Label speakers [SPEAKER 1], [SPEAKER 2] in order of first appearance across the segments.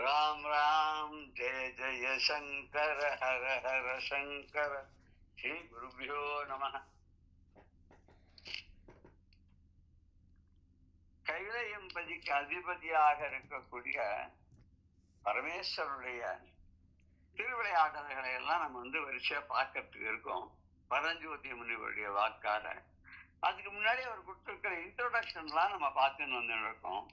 [SPEAKER 1] ராம் ராம் ஜெய ஜெய சங்கர ஹர ஹர சங்கர ஸ்ரீ குருபியோ நம. கைலையம்பதிக்கு அதிபதியாக இருக்கக்கூடிய பரமேஸ்வருடைய திருவிளையாடல்களை எல்லாம் நம்ம வரிசையா பார்க்கறதுக்கு இருக்கோம். பரஞ்சோதி முனிவருடைய வாக்கால. அதுக்கு முன்னாடி அவர் கொடுத்திருக்கிற இன்ட்ரோடக்ஷன்லாம் நம்ம பார்த்துன்னு வந்துட்டு இருக்கோம்.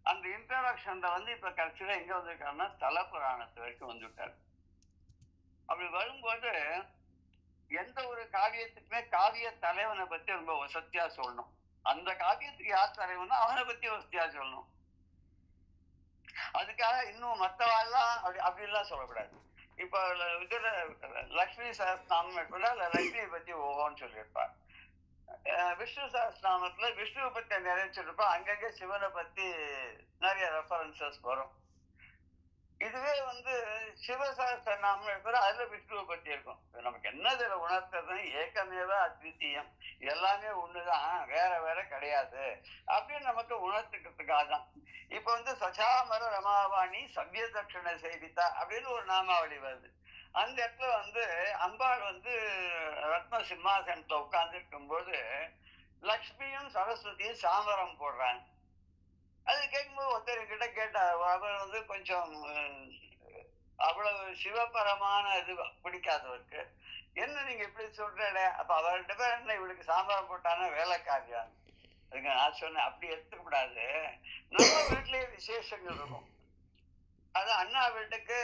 [SPEAKER 1] அந்த இன்ட்ரோடக்ஷன்ல இப்ப கடைசியில எங்க வந்திருக்காருன்னா ஸ்தல புராணத்து வரைக்கும் வந்துட்டார். அப்படி வரும்போது எந்த ஒரு காவியத்துக்குமே காவிய தலைவனை பத்தி ரொம்ப வசதியா சொல்லணும். அந்த காவியத்துக்கு யார் தலைவனோ அவனை பத்தி வசதியா சொல்லணும். அதுக்காக இன்னும் மற்றவாள்லாம் அப்படிலாம் சொல்லக்கூடாது. இப்ப இதுல லக்ஷ்மி சஹஸ்ரநாமம் கூட லக்ஷ்மியை பத்தி ஓஹோன்னு சொல்லியிருப்பார். விஷ்ணு சஹஸ்ரநாமத்துல விஷ்ணுவை பத்தி நிறைய சொல்லிருப்பா. அங்கங்க சிவனை பத்தி நிறைய ரெஃபரன்சஸ் வரும். இதுவே சிவ சஹஸ்ரநாமம் இருக்கிற அதுல விஷ்ணுவை பத்தி இருக்கும். நமக்கு என்ன இதுல உணர்த்துறது, ஏக்கமேவ அத்விதீயம், எல்லாமே ஒண்ணுதான், வேற வேற கிடையாது அப்படின்னு நமக்கு உணர்த்துக்கிறதுக்காக தான். இப்ப சசாமர ரமாவாணி சவ்ய தட்சிண செய்தித்தா அப்படின்னு ஒரு நாமாவளி வருது. அந்த இடத்துல அம்பாள் ரத்ன சிம்மாசனத்துல உட்கார்ந்து இருக்கும்போது லக்ஷ்மியும் சரஸ்வதியும் சாமரம் போடுறாங்க. அது கேட்கும்போது ஒருத்தர் கிட்ட கேட்டார். அவர் கொஞ்சம் அவ்வளவு சிவபரமான இது பிடிக்காதவருக்கு, என்ன நீங்க இப்படி சொல்றே, அப்ப அவர்கிட்ட பேர் என்ன இவளுக்கு சாம்பாரம் போட்டானா வேலைக்காரியான்னு. அதுக்கு நான் சொன்னேன், அப்படி எடுத்துக்க கூடாது. நம்ம வீட்லயே விசேஷங்கள் இருக்கும். அது அண்ணா வீட்டுக்கு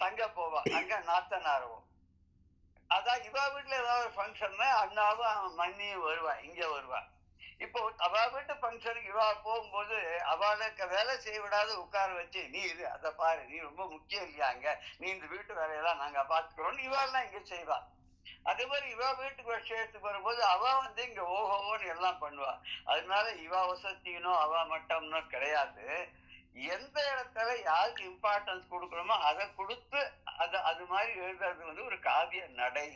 [SPEAKER 1] தங்க போவா, அங்க நாத்தனாருவோம். அதான் இவா வீட்டுல ஏதாவது ஒரு ஃபங்க்ஷன்னா அண்ணாவும் மண்ணியும் வருவா, இங்க வருவா. இப்போ அவ வீட்டு ஃபங்க்ஷனுக்கு இவா போகும்போது அவளுக்கு வேலை செய்ய விடாத உட்கார வச்சு, நீ இது அதை பாரு, நீ ரொம்ப முக்கியம் இல்லையா, அங்க நீ இந்த வீட்டு வேலையெல்லாம் நாங்க பாத்துக்கிறோம் இவாள்லாம் இங்க செய்வா. அதே மாதிரி இவா வீட்டுக்கு விஷயத்துக்கு வரும்போது அவ இங்க ஓஹோன்னு எல்லாம் பண்ணுவா. அதனால இவா வசதினோ அவ மட்டம்னோ கிடையாது. எந்த இடத்துல யாருக்கு இம்பார்ட்டன்ஸ் கொடுக்கணுமோ அதை கொடுத்து அது மாதிரி எழுதுறது ஒரு காவிய நடை.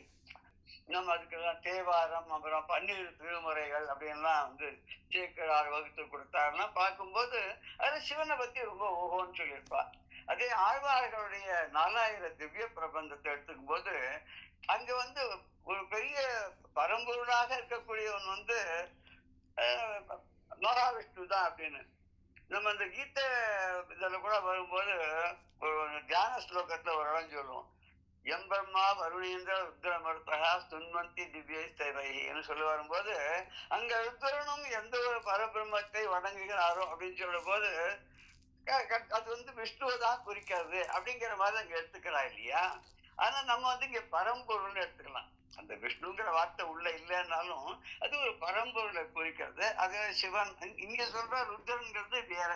[SPEAKER 1] நம்ம அதுக்கெல்லாம் தேவாரம், அப்புறம் பன்னிரு திருமுறைகள் அப்படின்லாம் சேக்கிழார் வகுத்து கொடுத்தாருன்னா பார்க்கும்போது அது சிவனை பத்தி ரொம்ப ஓஹோன்னு சொல்லியிருப்பா. அதே ஆழ்வார்களுடைய 4000 திவ்ய பிரபந்தத்தை எடுத்துக்கும் போது அங்க ஒரு பெரிய பரம்பொருளாக இருக்கக்கூடியவன் மகாவிஷ்ணு தான் அப்படின்னு. நம்ம அந்த கீதை இதுல கூட வரும்போது ஒரு தியான ஸ்லோகத்துல ஒரு இடம் சொல்லுவோம். எம்பெம்மா வருணீந்திர ருத்ரமர்த்தகா துன்வந்தி திவ்யை சேவைன்னு சொல்லி வரும்போது அங்க ருத்ரனும் எந்த ஒரு பரபிரம்மத்தை வணங்குகிறாரோ அப்படின்னு சொல்லும் போது அது விஷ்ணுவை தான் குறிக்கிறது அப்படிங்கிற மாதிரி அங்க எடுத்துக்கிறா இல்லையா. ஆனா நம்ம இங்க பரம்பொருள்னு எடுத்துக்கலாம். அந்த விஷ்ணுங்கிற வார்த்தை உள்ள இல்லைன்னாலும் அது ஒரு பரம்பொருளை குறிக்கிறது. அது சிவன். இங்க சொல்ற ருத்ரன்கிறது வேற,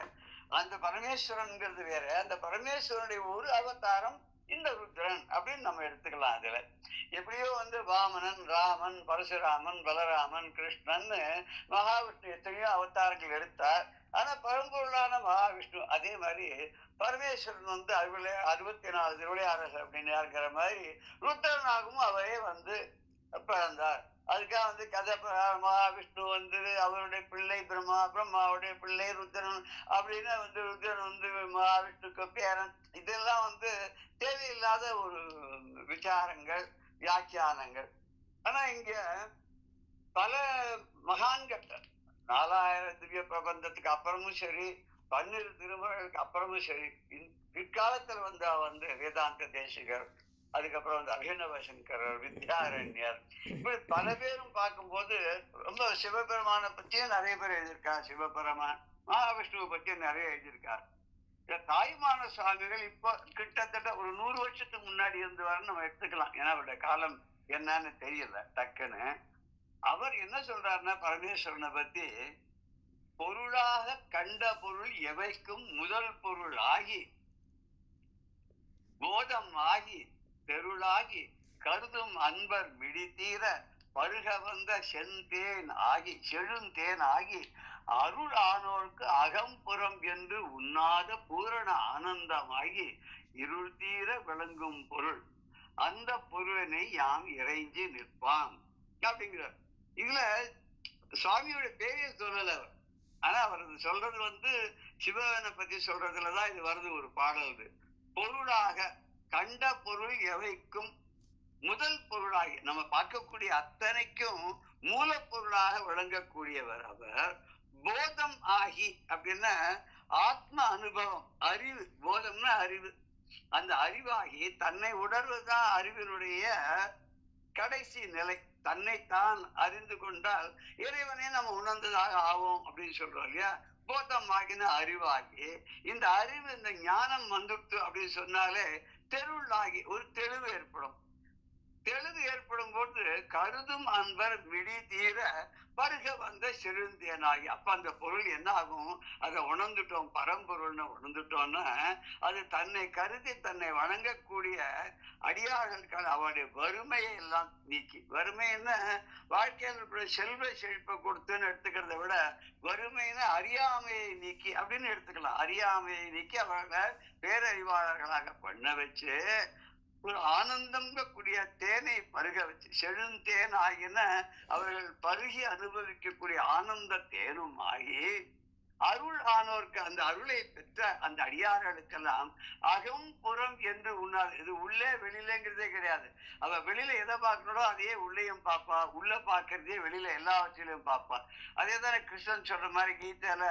[SPEAKER 1] அந்த பரமேஸ்வரன்கிறது வேற. அந்த பரமேஸ்வரனுடைய ஒரு அவதாரம் இந்த ருத்ரன் அப்படின்னு நம்ம எடுத்துக்கலாம். அதுல எப்படியோ வாமனன், ராமன், பரசுராமன், பலராமன், கிருஷ்ணன், மகாவிஷ்ணு எத்தனையோ அவதாரங்கள் எடுத்தார். ஆனா பரம்பொருளான மகாவிஷ்ணு அதே மாதிரி பரமேஸ்வரன் அவளே 64 திருவிளையாடல் அப்படின்னு இருக்கிற மாதிரி ருத்ரனாகவும் அவரே பிறந்தார். அதுக்காக கதை மகாவிஷ்ணு அவருடைய பிள்ளை பிரம்மா, பிரம்மாவுடைய பிள்ளை ருத்ரன் அப்படின்னு ருத்ரன் மகாவிஷ்ணுக்கு பேரன். இதெல்லாம் தேவையில்லாத ஒரு விசாரங்கள், வியாக்கியானங்கள். ஆனா இங்க பல மகான்கள் 4000 திவ்ய பிரபந்தத்துக்கு அப்புறமும் சரி, 12 திருமுறைகளுக்கு அப்புறமும் சரி, பிற்காலத்துல வேதாந்த தேசிகர், அதுக்கப்புறம் அபிநவ சங்கரர், வித்யாரண்யர், இப்படி பல பேரும் பார்க்கும்போது ரொம்ப சிவபெருமான பத்தியும் நிறைய பேர் எழுதியிருக்கார். சிவபெருமான் மகாவிஷ்ணுவை பத்தியும் நிறைய எழுதியிருக்கார். தாயுமான சுவாமிகள் இப்போ கிட்டத்தட்ட ஒரு 100 வருஷத்துக்கு முன்னாடி இருந்தவாறு நம்ம எடுத்துக்கலாம். ஏன்னா அவருடைய காலம் என்னன்னு தெரியல டக்குன்னு. அவர் என்ன சொல்றாருன்னா பரமேஸ்வரனை பத்தி, பொருளாக கண்ட பொருள் எவைக்கும் முதல் பொருள் ஆகி போதம் ஆகி தெருளாகி கருதும் அன்பர் மிடித்தீர பருக வந்த செந்தேன் ஆகி செழுந்தேன் ஆகி அருள் ஆனோருக்கு அகம்புறம் என்று உண்ணாத பூரண ஆனந்தமாகி இருள் தீர விளங்கும் பொருள், அந்த பொருளினை யாம் இறைஞ்சி நிற்பான் அப்படிங்கிறார். இதுல சுவாமியோட பேரைய சொல்லல. ஆனா அவர் சொல்றது சிவனை பத்தி சொல்றதுலதான் இது வருது. ஒரு பாடல் இது. பொருளாக கண்ட பொருள் எவைக்கும் முதல் பொருளாகி நம்ம பார்க்கக்கூடிய அத்தனைக்கும் மூலப்பொருளாக விளங்கக்கூடியவர் அவர். போதம் ஆகி அப்படின்னா ஆத்ம அனுபவம், அறிவு. போதம்னா அறிவு. அந்த அறிவாகி தன்னை உணர்வதுதான் அறிவினுடைய கடைசி நிலை. தன்னைத்தான் அறிந்து கொண்டால் இறைவனே நம்ம உணர்ந்ததாக ஆவோம் அப்படின்னு சொல்றோம் இல்லையா. போதம் ஆகின அறிவாகி, இந்த அறிவு இந்த ஞானம் வந்துட்டு அப்படின்னு சொன்னாலே தெருளாகி ஒரு தெளிவு ஏற்படும். தெளிவு ஏற்படும் போது கருதும் அன்பர் விழி தீர பருக வந்த செழுந்தேனாகி. அப்ப அந்த பொருள் என்ன ஆகும்? அதை உணர்ந்துட்டோம், பரம்பொருள்னு உணர்ந்துட்டோம்னா அது தன்னை கருதி தன்னை வணங்கக்கூடிய அடியார்களுக்கான அவருடைய வறுமையை எல்லாம் நீக்கி. வறுமைன்னா வாழ்க்கையில் செல்வ செழிப்பை கொடுத்துன்னு எடுத்துக்கிறத விட வறுமைன்னு அறியாமையை நீக்கி அப்படின்னு எடுத்துக்கலாம். அறியாமையை நீக்கி அவர்களை பேரறிவாளர்களாக பண்ண வச்சு ஒரு ஆனந்தம் கூடிய தேனை பருக வச்சு, செழுந்தேன் ஆகின அவர்கள் பருகி அனுபவிக்கக்கூடிய ஆனந்த தேனும் ஆகி, அருள் ஆனோருக்கு அந்த அருளை பெற்ற அந்த அடியார்களுக்கெல்லாம் அகம் புறம் என்று உண்ணாது. இது உள்ளே வெளியிலங்கிறதே கிடையாது. அவ வெளியில எதை பார்க்கறோ அதையே உள்ளேயும் பார்ப்பா, உள்ள பார்க்கறதே வெளியில எல்லாவற்றிலையும் பார்ப்பா. அதே தானே கிருஷ்ணன் சொல்ற மாதிரி கீதையில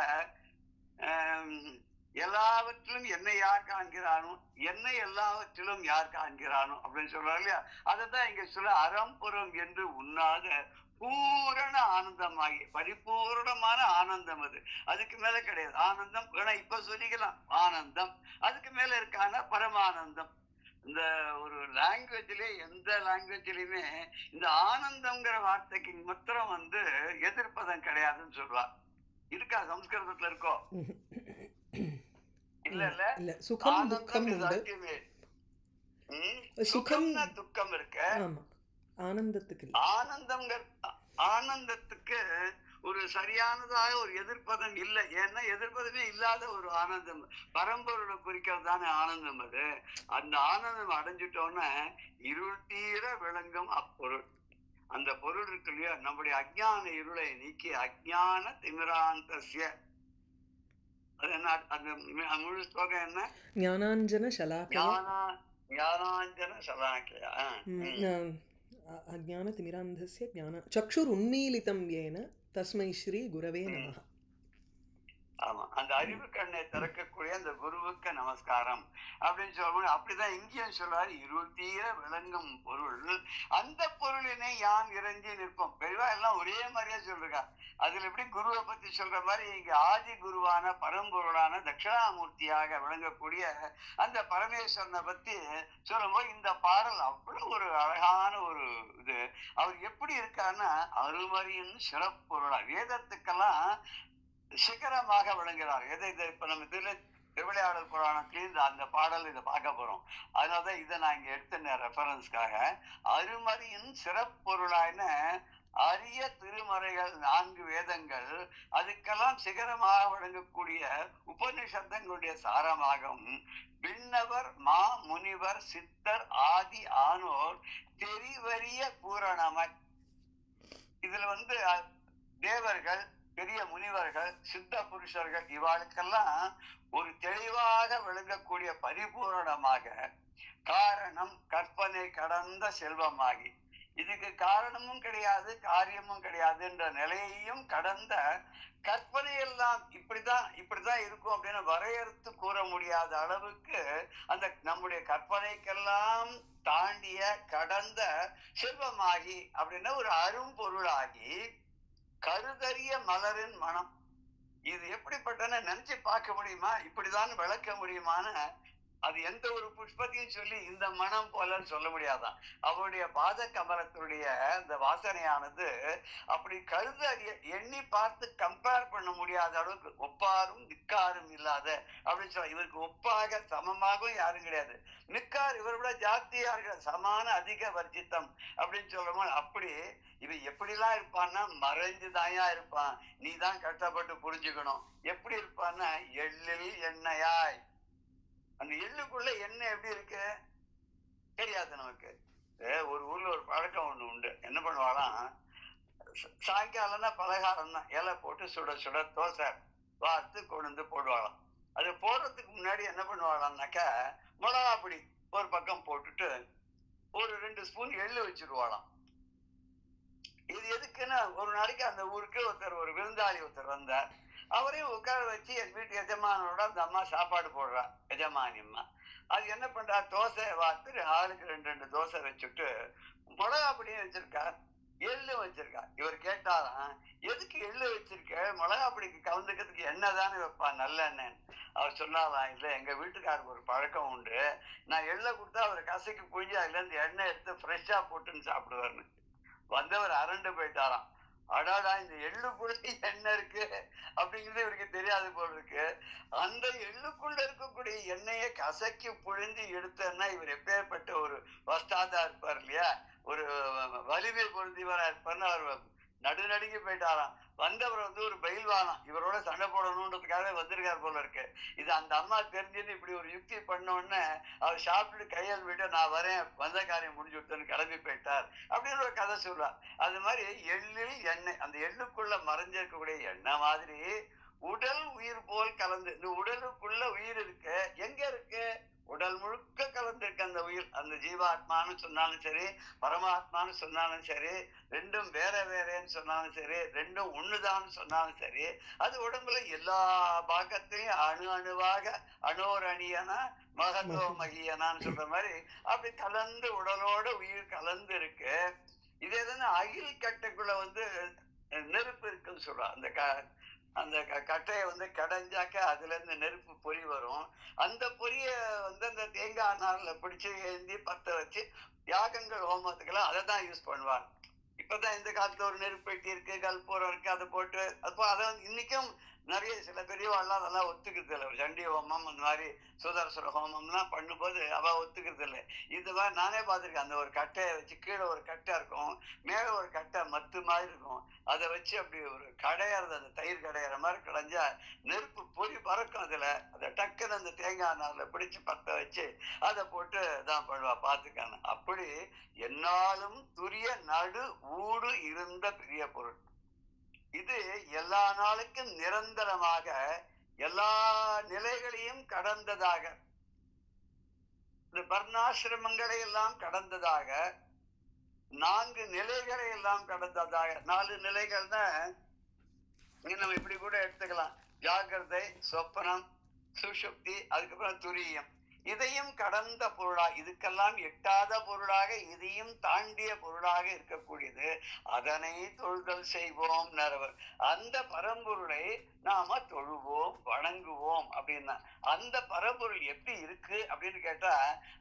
[SPEAKER 1] எல்லாவற்றிலும் என்னை யார் காண்கிறானோ, என்னை எல்லாவற்றிலும் யார் காண்கிறானோ அப்படின்னு சொல்றாரு இல்லையா. அதைத்தான் இங்க சொல்ல அறம்புறம் என்று உண்ணாத பூரண ஆனந்தமாகி, பரிபூர்ணமான ஆனந்தம் அது. அதுக்கு மேல கிடையாது ஆனந்தம். வேணா இப்ப சொல்லிக்கலாம் ஆனந்தம். அதுக்கு மேல இருக்கான பரமானந்தம். இந்த ஒரு லாங்குவேஜ்லயே எந்த லாங்குவேஜ்லயுமே இந்த ஆனந்தம்ங்கிற வார்த்தைக்கு மாத்திரம் எதிர்ப்பதம் கிடையாதுன்னு சொல்லுவா. இருக்கா? சம்ஸ்கிருதத்துல இருக்கோ? இல்ல இல்ல.
[SPEAKER 2] இல்ல, சுகம் துக்கம் உண்டு.
[SPEAKER 1] சுகம்னா துக்கம் இருக்கு.
[SPEAKER 2] ஆமா, ஆனந்தத்துக்கு
[SPEAKER 1] ஆனந்தத்துக்கு ஒரு சரியானதாக ஒரு எதிர்ப்பதம் இல்லை. ஏன்னா எதிர்ப்பதமே இல்லாத ஒரு ஆனந்தம் பரம்பொருளை குறிக்கிறது தானே ஆனந்தம். அது அந்த ஆனந்தம் அடைஞ்சிட்டோன்னா இருள் தீர விளங்கும் அப்பொருள். அந்த பொருள் இருக்கு இல்லையா, நம்முடைய அஜ்ஞான இருளை நீக்கி அஜ்ஞான திமிராந்தஸ்ய. அது என்ன? அந்த முழு ஸ்லோகம் என்ன?
[SPEAKER 2] ஞானாஞ்சன ஷலாக்கயா.
[SPEAKER 1] ஞானாஞ்சன ஷலாக்கயா.
[SPEAKER 2] அஜ்ஞான திமிராந்தஸ்ய ஞான சக்ஷுர் உன்மீலிதம் ஏன தஸ்மை ஸ்ரீ குரவே நமஹ.
[SPEAKER 1] ஆமா, அந்த அறிவு கண்ணை திறக்கக்கூடிய அந்த குருவுக்கு நமஸ்காரம் அப்படின்னு சொல்லும்போது அப்படிதான் இங்கேயும் சொல்றாரு. இருள் தீர விளங்கும் பொருள், அந்த பொருளினை யான் இறங்கி நிற்போம். பெரியவா எல்லாம் ஒரே மாதிரியா சொல்றா. அதுல எப்படி குருவை பத்தி சொல்ற மாதிரி இங்க ஆதி குருவான பரம்பொருளான தட்சிணாமூர்த்தியாக விளங்கக்கூடிய அந்த பரமேஸ்வரனை பத்தி சொல்லும்போது இந்த பாடல் அவ்வளவு ஒரு அழகான ஒரு இது. அவர் எப்படி இருக்காருன்னா அருமறியின் சிறப்பொருளா வேதத்துக்கெல்லாம் சிகரமாக விளங்குகிறார். எதை இப்ப நம்ம திருவிளையாடல் புராணத்திலேயும் அந்த பாடல் இதை பார்க்க போறோம். அதனாலதான் இதை நான் இங்க எடுத்தேன் ரெஃபரன்ஸ்க்காக. அருமறியின் சிறப்பொருளான அரிய திருமறைகள் 4 வேதங்கள், அதுக்கெல்லாம் சிகரமாக விளங்கக்கூடிய உபநிஷதங்களுடைய சாரமாகவும் விண்ணவர் மா முனிவர் சித்தர் ஆதி ஆனோர் தெரிவரிய பூரணமை. இதுல தேவர்கள், பெரிய முனிவர்கள், சித்த புருஷர்கள் இவாளுக்கெல்லாம் ஒரு தெளிவாக விளங்கக்கூடிய பரிபூரணமாக காரணம் கற்பனை கடந்த செல்வமாகி, இதுக்கு காரணமும் கிடையாது காரியமும் கிடையாது என்ற நிலையையும் கடந்த கற்பனை எல்லாம் இப்படிதான் இருக்கும் அப்படின்னு வரையறுத்து கூற முடியாத அளவுக்கு அந்த நம்முடைய கற்பனைக்கெல்லாம் தாண்டிய கடந்த செல்வமாகி அப்படின்னா ஒரு அரும்பொருளாகி கருதறிய மலரின் மனம். இது எப்படிப்பட்டன நினைச்சு பார்க்க முடியுமா? இப்படிதான் விளக்க முடியுமான? அது எந்த ஒரு புஷ்பத்தையும் சொல்லி இந்த மனம் போலன்னு சொல்ல முடியாதான். அவருடைய பாத கமலத்துடைய அந்த வாசனையானது அப்படி கருதறிய எண்ணி பார்த்து கம்பேர் பண்ண முடியாத அளவுக்கு ஒப்பாரும் நிக்காரும் இல்லாத அப்படின்னு சொல்ல. இவருக்கு ஒப்பாக சமமாகவும் யாரும் கிடையாது. நிக்கார் இவரை விட ஜாஸ்தியா இருக்கிற சமான அதிக வர்ஜித்தம் அப்படின்னு சொல்றோமோ அப்படி இவன் எப்படிலாம் இருப்பான்னா மறைஞ்சுதாயா இருப்பான். நீ தான் கஷ்டப்பட்டு புரிஞ்சுக்கணும். எப்படி இருப்பான்னா எள்ளில் எண்ணெயாய். அந்த எள்ளுக்குள்ள எண்ணெய் எப்படி இருக்கு தெரியாது நமக்கு. ஒரு ஊர்ல ஒரு பழக்கம் ஒண்ணு உண்டு. என்ன பண்ணுவாலாம், சாயங்காலம்னா பலகாரம் தான், இலை போட்டு சுட சுட தோசை வார்த்து கொண்டு வந்து போடுவாளாம். அது போடுறதுக்கு முன்னாடி என்ன பண்ணுவாளாம்னாக்கா, மிளகா பொடி ஒரு பக்கம் போட்டுட்டு ஒரு 2 ஸ்பூன் எள்ளு வச்சிருவாளாம். இது எதுக்குன்னா, ஒரு நாளைக்கு அந்த ஊருக்கு ஒரு விருந்தாளி வந்தார். அவரையும் உட்கார வச்சு என் வீட்டு எஜமானோட அந்த அம்மா சாப்பாடு போடுறா, எஜமானி அம்மா. அது என்ன பண்றா, தோசை வார்த்து ஆளுக்கு 2 தோசை வச்சுட்டு மிளகா பொடியும் வச்சிருக்கா, எள்ளு வச்சிருக்கா. இவர் கேட்டாராம், எதுக்கு எள்ளு வச்சிருக்க, மிளகா பொடிக்கு கலந்துக்கிறதுக்கு எண்ணெய் தானே வைப்பா, நல்லெண்ணெய். அவர் சொன்னாலாம், இல்ல எங்க வீட்டுக்காருக்கு ஒரு பழக்கம் உண்டு, நான் எள்ளை கொடுத்தா அவர் கசைக்கு புழிஞ்சு அதுல இருந்து எண்ணெய் எடுத்து ஃப்ரெஷ்ஷா போட்டுன்னு சாப்பிடுவாருன்னு. வந்தவர் அரண்டு போயிட்டாராம். அடாடா, இந்த எள்ளுக்குள்ள எண்ணெய் இருக்கு அப்படிங்கிறது இவருக்கு தெரியாது போல இருக்கு. அந்த எள்ளுக்குள்ள இருக்கக்கூடிய எண்ணெயை கசக்கி புழிஞ்சு எடுத்தன்னா இவர் எப்பேற்பட்ட ஒரு வஸ்தாதா இருப்பார் இல்லையா, ஒரு வலிமை பொருந்தியவரா இருப்பார்னு அவர் நடுநடுங்கி போயிட்டாராம். வந்தவர் ஒரு பயில்வானாம், இவரோட சண்டை போடணுன்றதுக்காக வந்திருக்காரு போல இருக்கு. இது அந்த அம்மா தெரிஞ்சுன்னு இப்படி ஒரு யுக்தி பண்ண உடனே அவர் சாப்பிட்டு கையால் விட்டு நான் வரேன், வந்த காரியம் முடிஞ்சு விட்டேன்னு கிளம்பி போயிட்டார் அப்படின்னு ஒரு கதை சொல்றார். அது மாதிரி எள்ளில் எண்ணெய், அந்த எள்ளுக்குள்ள மறைஞ்சிருக்கக்கூடிய எண்ணெய் மாதிரி உடல் உயிர் போல் கலந்து, இந்த உடலுக்குள்ள உயிர் இருக்கு, எங்க இருக்கு, உடல் முழுக்க கலந்திருக்கு அந்த உயிர். அந்த ஜீவாத்மான்னு சொன்னாலும் சரி, பரமாத்மான்னு சொன்னாலும் சரி, ரெண்டும் வேற வேறேன்னு சொன்னாலும் சரி, ரெண்டும் ஒண்ணுதான்னு சொன்னாலும் சரி, அது உடம்புல எல்லா பாகத்திலையும் அணு அணுவாக அணோர் அணியனா மகதோ மகியனான்னு சொல்ற மாதிரி அப்படி கலந்து உடலோட உயிர் கலந்து இருக்கு. இது எதுன்னா அகில் கட்டைக்குள்ள நெருப்பு இருக்குன்னு சொல்றோம். அந்த கட்டையை கடைஞ்சாக்க அதுல இருந்து நெருப்பு பொறி வரும். அந்த பொரிய அந்த தேங்காய் நார்ல பிடிச்சு ஏந்தி பத்த வச்சு யாகங்கள் ஹோமத்துக்கெல்லாம் அதை தான் யூஸ் பண்ணுவாங்க. இப்பதான் இந்த காலத்துல ஒரு நெருப்பு பெட்டி இருக்கு, கல்பூரம் இருக்கு, அதை போட்டு அதை இன்னைக்கும் நிறைய சில பெரியவாள்லாம் அதெல்லாம் ஒத்துக்கிறது இல்லை. ஒரு சண்டி ஹோமம் அந்த மாதிரி சுதர்சன ஹோமம்லாம் பண்ணும்போது அவ ஒத்துக்கிறது இல்லை. இது மாதிரி நானே பார்த்துருக்கேன். அந்த ஒரு கட்டையை வச்சு கீழே ஒரு கட்டை இருக்கும், மேல ஒரு கட்டை மத்து மாதிரி இருக்கும், அதை வச்சு அப்படி ஒரு கடையிறது, அந்த தயிர் கடையிற மாதிரி கடைஞ்சா நெருப்பு பொறி பறக்கும். அதுல அதை டக்குன்னு அந்த தேங்காய் நார்ல பிடிச்சு பத்த வச்சு அதை போட்டு தான் பண்ணுவா, பார்த்துக்கான. அப்படி என்னாலும் துரிய நடு ஊடு இருந்த பெரிய பொருள் இது. எல்லா நாளுக்கும் நிரந்தரமாக எல்லா நிலைகளையும் கடந்ததாக, இந்த வர்ணாசிரமங்களை எல்லாம் கடந்ததாக, 4 நிலைகளை எல்லாம் கடந்ததாக. 4 நிலைகள்னா நம்ம இப்படி கூட எடுத்துக்கலாம், ஜாகிரதை, சொப்பனம், சுஷுப்தி, அதுக்கப்புறம் துரியம். இதையும் கடந்த பொருளாக, இதுக்கெல்லாம் எட்டாத பொருளாக, இதையும் தாண்டிய பொருளாக இருக்கக்கூடியது. அதனை தொழுதல் செய்வோம் நரவர். அந்த பரம்பொருளை நாம தொழுவோம், வணங்குவோம் அப்படின்னா, அந்த பரம்பொருள் எப்படி இருக்கு அப்படின்னு கேட்டா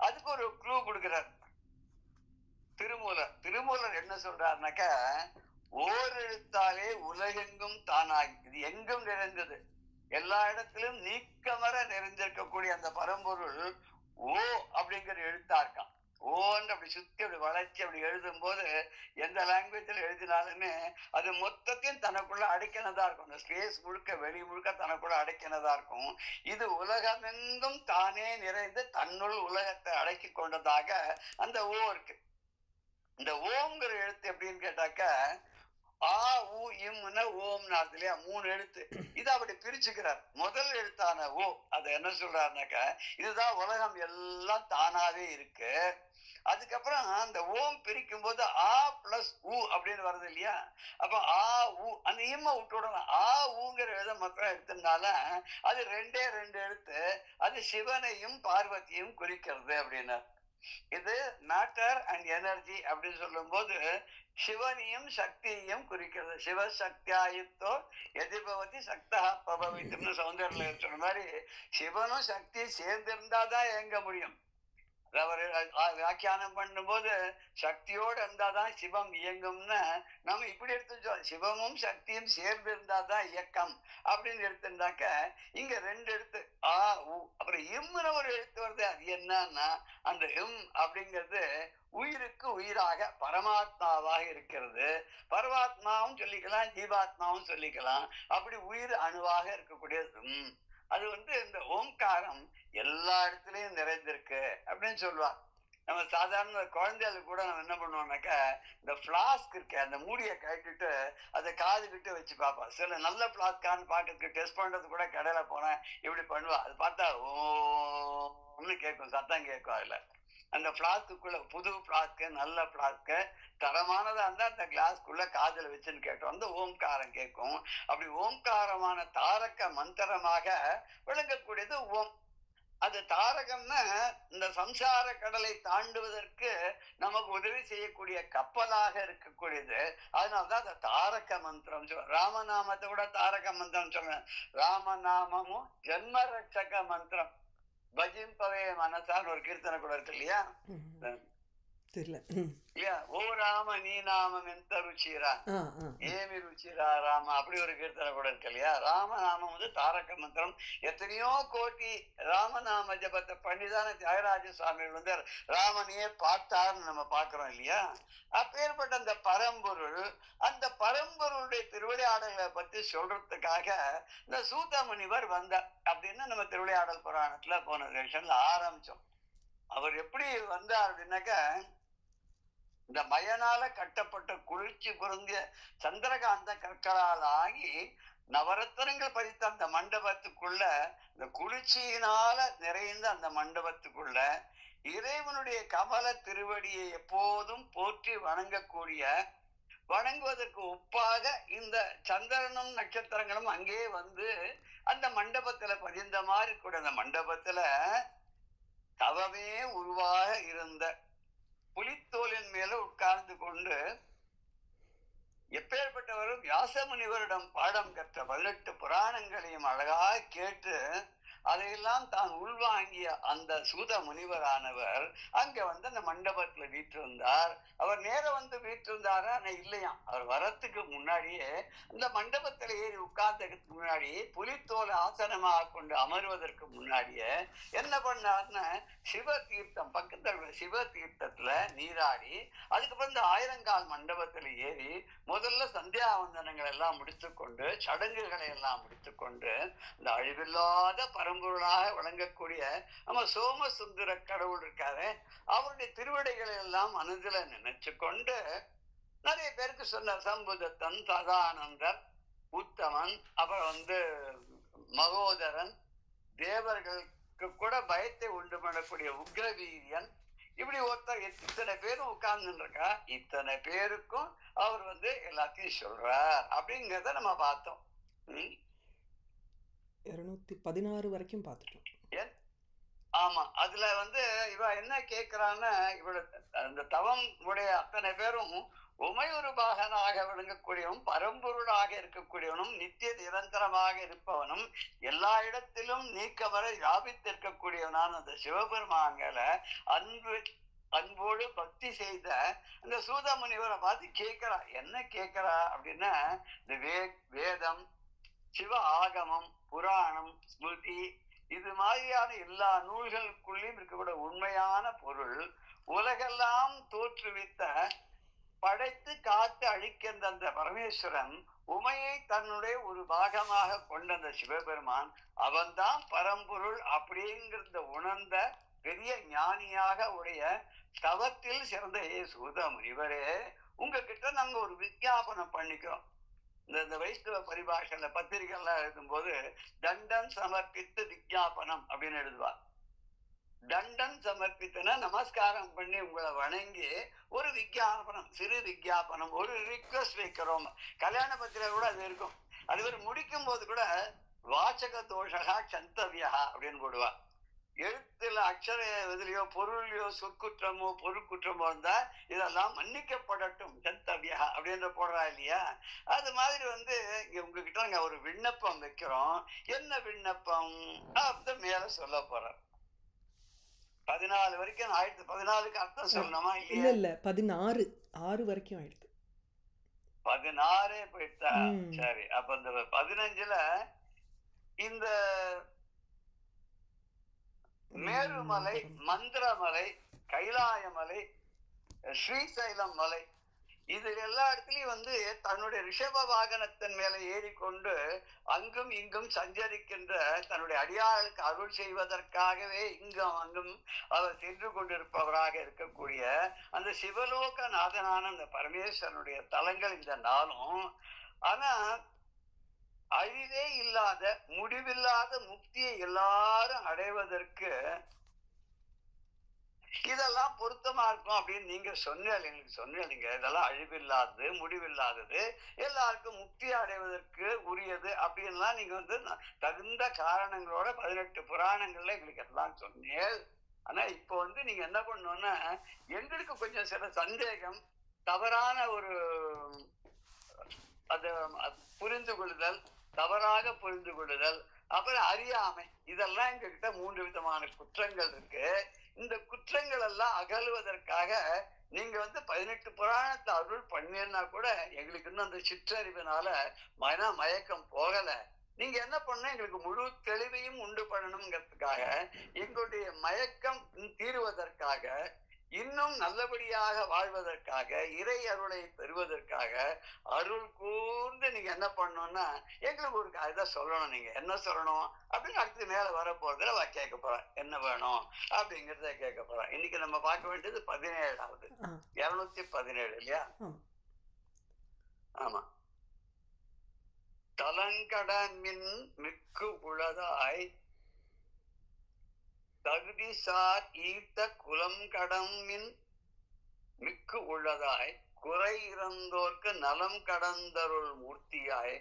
[SPEAKER 1] அதுக்கு ஒரு க்ளூ கொடுக்கிறார் திருமூலர் என்ன சொல்றாருனாக்கா, ஓர் எழுத்தாலே உலகெங்கும் தானாகி, இது எங்கும் நிறைந்தது, எல்லா இடத்திலும் நீக்கமர நிறைந்திருக்கக்கூடிய அந்த பரம்பொருள் ஓ அப்படிங்கிற எழுத்தா இருக்கான். ஓன்னு அப்படி சுத்தி அப்படி வளைச்சி அப்படி எழுதும் போது எந்த லாங்குவேஜ்ல எழுதினாலுமே அது மொத்தத்தையும் தனக்குள்ள அடைக்கினதா இருக்கும். அந்த ஸ்பேஸ் முழுக்க வெளி முழுக்க தனக்குள்ள அடைக்கினதா இருக்கும். இது உலகமெங்கும் தானே நிறைந்து தன்னுள் உலகத்தை அடக்கி கொண்டதாக அந்த ஓ இருக்கு. இந்த ஓம்ங்கிற எழுத்து எப்படின்னு கேட்டாக்க, ஆ ஊ இம்னா ஓம்னா இல்லையா, 3 எழுத்து. இதை அப்படி பிரிச்சுக்கிறார். முதல் எழுத்தான ஓ அதை என்ன சொல்றாருனாக்க, இதுதான் உலகம் எல்லாம் தானாவே இருக்கு. அதுக்கப்புறம் அந்த ஓம் பிரிக்கும் போது ஆ பிளஸ் ஊ அப்படின்னு வருது இல்லையா, அப்ப ஆ ஊ அந்த இம்ம விட்டு விடலாம். ஆ ஊங்கிற எழுத மாத்திரம் எடுத்ததுனால அது 2 எழுத்து, அது சிவனையும் பார்வதியும் குறிக்கிறது அப்படின்னா. இது மேட்டர் அண்ட் எனர்ஜி அப்படின்னு சொல்லும் போது சிவனையும் சக்தியையும் குறிக்கிறது. சிவசக்தியாயுக்தோ எதிர்பவதி சக்தா பபவித்துன்னு சௌந்தர்ல சொன்ன மாதிரி சிவனும் சக்தியும் சேர்ந்திருந்தாதான் இயங்க முடியும். அவர் வியாக்கியானம் பண்ணும்போது சக்தியோடு இருந்தாதான் சிவம் இயங்கும்னு நம்ம இப்படி எடுத்து, சிவமும் சக்தியும் சேர்ந்து இருந்தாதான் இயக்கம் அப்படின்னு எடுத்துட்டாக்க, இங்க 2 எழுத்து ஆ உ, அப்புறம் இம்முன ஒரு எழுத்து வருது. அது என்னன்னா, அந்த இம் அப்படிங்கிறது உயிருக்கு உயிராக பரமாத்மாவாக இருக்கிறது. பரமாத்மாவும் சொல்லிக்கலாம், ஜீவாத்மாவும் சொல்லிக்கலாம். அப்படி உயிர் அணுவாக இருக்கக்கூடியது. அது இந்த ஓம்காரம் எல்லா இடத்துலயும் நிறைந்திருக்கு அப்படின்னு சொல்லுவார். நம்ம சாதாரண குழந்தைகளுக்கு கூட நம்ம என்ன பண்ணுவோம்னாக்கா இந்த பிளாஸ்க் இருக்கு அந்த மூடியை கட்டிட்டு அதை காதுகிட்ட வச்சு பார்ப்போம். சில நல்ல பிளாஸ்கான்னு பார்க்கறதுக்கு டெஸ்ட் பண்றது கூட கடையில போனேன் இப்படி பண்ணுவா. அது பார்த்தா ஓன்னு கேட்கும், சத்தம் கேட்கும். அதுல அந்த பிளாஸ்க்குள்ள புது பிளாஸ்க்கு நல்ல பிளாஸ்க்கு தரமானதா இருந்தா அந்த கிளாஸ்க்குள்ள காதுல வச்சுன்னு கேட்டோம், அந்த ஓம்காரம் கேட்கும். அப்படி ஓம்காரமான தாரக மந்திரமாக விளங்கக்கூடியது ஓம். அது தாரகம்னா இந்த சம்சார கடலை தாண்டுவதற்கு நமக்கு உதவி செய்யக்கூடிய கப்பலாக இருக்கக்கூடியது. அதனாலதான் அந்த தாரக மந்திரம் சொல்ற. ராமநாமத்தை கூட தாரக மந்திரம் சொல்றேன். ராமநாமமும் ஜென்ம ரட்சக மந்திரம். பஜிம்பவே மனசான்னு ஒரு கீர்த்தனை கூட இருக்கு இல்லையா?
[SPEAKER 2] தெரியல
[SPEAKER 1] இல்லையா? ஓ ராம நீ நாமம் எந்த ருச்சிரா ஏமி ருச்சிரா ராம, அப்படி ஒரு கீர்த்தனை கூட இருக்கு இல்லையா? ராமநாமம் வந்து தாரக மந்திரம். எத்தனையோ கோட்டி ராமநாம ஜபத்தை பண்ணிதானே தியாகராஜ சுவாமிகள் வந்து ராமனையே பார்த்தாருன்னு நம்ம பாக்குறோம் இல்லையா? அப்பேற்பட்ட அந்த பரம்பொருள், அந்த பரம்பொருளுடைய திருவிளையாடல்களை பத்தி சொல்றதுக்காக இந்த சூத முனிவர் வந்தார் அப்படின்னு நம்ம திருவிளையாடல் புராணத்துல போன செஷன்ல ஆரம்பிச்சோம். அவர் எப்படி வந்தார் அப்படின்னாக்க, இந்த மயனால கட்டப்பட்ட குளிர்ச்சி பொருந்திய சந்திரகாந்த கற்களால் ஆகி நவரத்தனங்கள் பதித்த அந்த மண்டபத்துக்குள்ள, இந்த குளிர்ச்சியினால நிறைந்த அந்த மண்டபத்துக்குள்ள இறைவனுடைய கமல திருவடியை எப்போதும் போற்றி வணங்கக்கூடிய, வணங்குவதற்கு ஒப்பாக இந்த சந்திரனும் நட்சத்திரங்களும் அங்கே வந்து அந்த மண்டபத்துல பதிந்த மாதிரி கூட, அந்த மண்டபத்துல தவமே உருவாக இருந்த புலித்தோலின் மேல உட்கார்ந்து கொண்டு எப்பேற்பட்டவரும் வியாச முனிவரிடம் பாடம் கற்ற 18 புராணங்களையும் அழகாக கேட்டு அதையெல்லாம் தான் உள்வாங்கிய அந்த சூத முனிவரானவர் அங்க வந்து அந்த மண்டபத்துல வீற்றிருந்தார். அவர் நேரம் வந்து வீற்றிருந்தாரா? ஆனா இல்லையாம். அவர் வரத்துக்கு முன்னாடியே அந்த மண்டபத்துல ஏறி உட்கார்ந்ததுக்கு முன்னாடி புலித்தோல் ஆசனமாக கொண்டு அமர்வதற்கு முன்னாடியே என்ன பண்ணார்னா, சிவ தீர்த்தம் பக்கத்துல சிவ தீர்த்தத்துல நீராடி, அதுக்கப்புறம் இந்த ஆயிரங்கால் மண்டபத்துல ஏறி முதல்ல சந்தியாவந்தனங்கள் எல்லாம் முடித்துக்கொண்டு, சடங்குகளை எல்லாம் முடித்துக்கொண்டு, இந்த அழிவில்லாத பரம்பொருளாக வழங்கக்கூடிய நம்ம சோமசுந்தர கடவுள் இருக்காரு, அவருடைய திருவடிகளை எல்லாம் மனதில நினைச்சு கொண்டு நிறைய பேருக்கு சொன்னார். சம்புதத்தன், சதானந்தர், உத்தமன், அப்புறம் வந்து மகோதரன், தேவர்களுக்கு கூட பயத்தை உண்டு பண்ணக்கூடிய உக்ரவீரியன், இப்படி ஒருத்தர் இத்தனை பேரும் உட்கார்ந்து இருக்கா. இத்தனை பேருக்கும் அவர் வந்து எல்லாத்தையும் சொல்றார் அப்படிங்கிறத நம்ம பார்த்தோம்.
[SPEAKER 2] 216 வரைக்கும் பார்த்துட்டோம்.
[SPEAKER 1] ஆமா, அதுல வந்து இவ என்ன கேக்குறான்னு, இவள அந்த தவம் உடைய அத்தனை பேரும் உமையொரு பாகனாக விளங்கக்கூடியவனும் பரம்பொருளாக இருக்கக்கூடியவனும் நித்திய நிரந்தரமாக இருப்பவனும் எல்லா இடத்திலும் நீக்கமர வியாபித்திருக்கக்கூடியவனான அந்த சிவபெருமான்களை அன்போடு பக்தி செய்த அந்த சூத முனிவரை பார்த்து கேட்கிறா. என்ன கேட்கிறா அப்படின்னா, இந்த வேதம், சிவ ஆகமம், புராணம், ஸ்மிருதி, இது மாதிரியான எல்லா நூல்களுக்குள்ளேயும் இருக்கக்கூடிய உண்மையான பொருள், உலகெல்லாம் தோற்றுவித்த, படைத்து காத்து அழிக்கின்ற அந்த பரமேஸ்வரன், உமையை தன்னுடைய ஒரு பாகமாக கொண்ட அந்த சிவபெருமான், அவன்தான் பரம்பொருள் அப்படிங்கிறத உணர்ந்த பெரிய ஞானியாக உடைய தவத்தில் சிறந்த சூத முனிவரே, உங்ககிட்ட நாங்க ஒரு விஞ்ஞாபனம் பண்ணிக்கிறோம். இந்த வைஷ்ணவ பரிபாஷையில பத்திரிகைலாம் எழுதும் போது தண்டன் சமர்ப்பித்து விஞ்ஞாபனம் அப்படின்னு எழுதுவார். தண்டன் சமர்ப்பித்தன நமஸ்காரம் பண்ணி உங்களை வணங்கி ஒரு விஞ்ஞாபனம், சிறு விஞ்ஞாபனம், ஒரு ரிக்வெஸ்ட் வைக்கிறோம். கல்யாண பத்திரிகை கூட அது இருக்கும். அது ஒரு முடிக்கும் போது கூட வாசக தோஷகா சந்தவியா அப்படின்னு போடுவா. எழுத்துல அக்ஷர இதுலயோ பொருளையோ சொற்குற்றமோ பொருட்குற்றமோ இருந்தா இதெல்லாம் மன்னிக்கப்படட்டும் சந்தவியா அப்படின்ற போடுறா இல்லையா? அது மாதிரி வந்து இங்க உங்ககிட்ட நாங்க ஒரு விண்ணப்பம் வைக்கிறோம். என்ன விண்ணப்பம் அப்படி மேல சொல்ல போறோம். 14 வரைக்கும் ஆயிடுத்து. 14க்கு அர்த்தம் சொல்லணுமா இல்லையா?
[SPEAKER 2] இல்ல 16 6 வரைக்கும் ஆயிடுது.
[SPEAKER 1] 16 போயிட்டா சரி. அப்ப இந்த 15ல இந்த மேருமலை, மந்திரமலை, கைலாயமலை, ஸ்ரீசைலம் மலை, இது எல்லா இடத்துலயும் வந்து தன்னுடைய ரிஷப வாகனத்தின் மேல ஏறிக்கொண்டு அங்கும் இங்கும் சஞ்சரிக்கின்ற தன்னுடைய அடியாளுக்கு அருள் செய்வதற்காகவே இங்கும் அங்கும் அவர் சென்று கொண்டிருப்பவராக இருக்கக்கூடிய அந்த சிவலோகநாதனான அந்த பரமேஸ்வரனுடைய தலங்கள் இந்த நாளும். ஆனா அழிவே இல்லாத முடிவில்லாத முக்தியை எல்லாரும் அடைவதற்கு இதெல்லாம் பொருத்தமா இருக்கும் அப்படின்னு நீங்க சொன்னீங்க. இதெல்லாம் அழிவில்லாதது, முடிவில்லாதது, எல்லாருக்கும் முக்தி அடைவதற்கு உரியது அப்படின்லாம் நீங்க வந்து தகுந்த காரணங்களோட 18 புராணங்கள்ல எங்களுக்கு எல்லாம் சொன்னீங்க. ஆனா இப்போ வந்து நீங்க என்ன பண்ணணும்னா, எங்களுக்கு கொஞ்சம் சில சந்தேகம், தவறான ஒரு அது புரிந்து கொள்ளுதல், தவறாக புரிந்து கொள்ளுதல், அப்புறம் அறியாமை, இதெல்லாம் எங்ககிட்ட 3 விதமான குற்றங்கள் இருக்கு. இந்த குற்றங்கள் எல்லாம் அகலுவதற்காக நீங்க வந்து 18 புராணத்தை அருள் பண்ணீங்கன்னா கூட எங்களுக்கு இன்னும் அந்த சிற்றறிவினால மயக்கம் போகல. நீங்க என்ன பண்ண, எங்களுக்கு முழு தெளிவையும் உண்டு பண்ணணுங்கிறதுக்காக, எங்களுடைய மயக்கம் தீருவதற்காக, இன்னும் நல்லபடியாக வாழ்வதற்காக, இறை அருளை பெறுவதற்காக அருள் கூர்ந்து நீங்க என்ன பண்ணணும்னா எங்களுக்கு ஒரு இதை சொல்லணும். நீங்க என்ன சொல்லணும் அப்படின்னு அடுத்து மேல வரப்போறதுல கேட்க போறேன். என்ன வேணும் அப்படிங்கிறத கேட்க போறேன். இன்னைக்கு நம்ம பார்க்க வேண்டியது 17வது 217 இல்லையா? ஆமா. தலங்கடமின் மிக்கு உளதாய் தகுதிசார் ஈர்த்த குலம் கடமின் மிக்கு உள்ளதாய் குறை இறந்தோர்க்கு நலம் கடந்தருள் மூர்த்தியாய்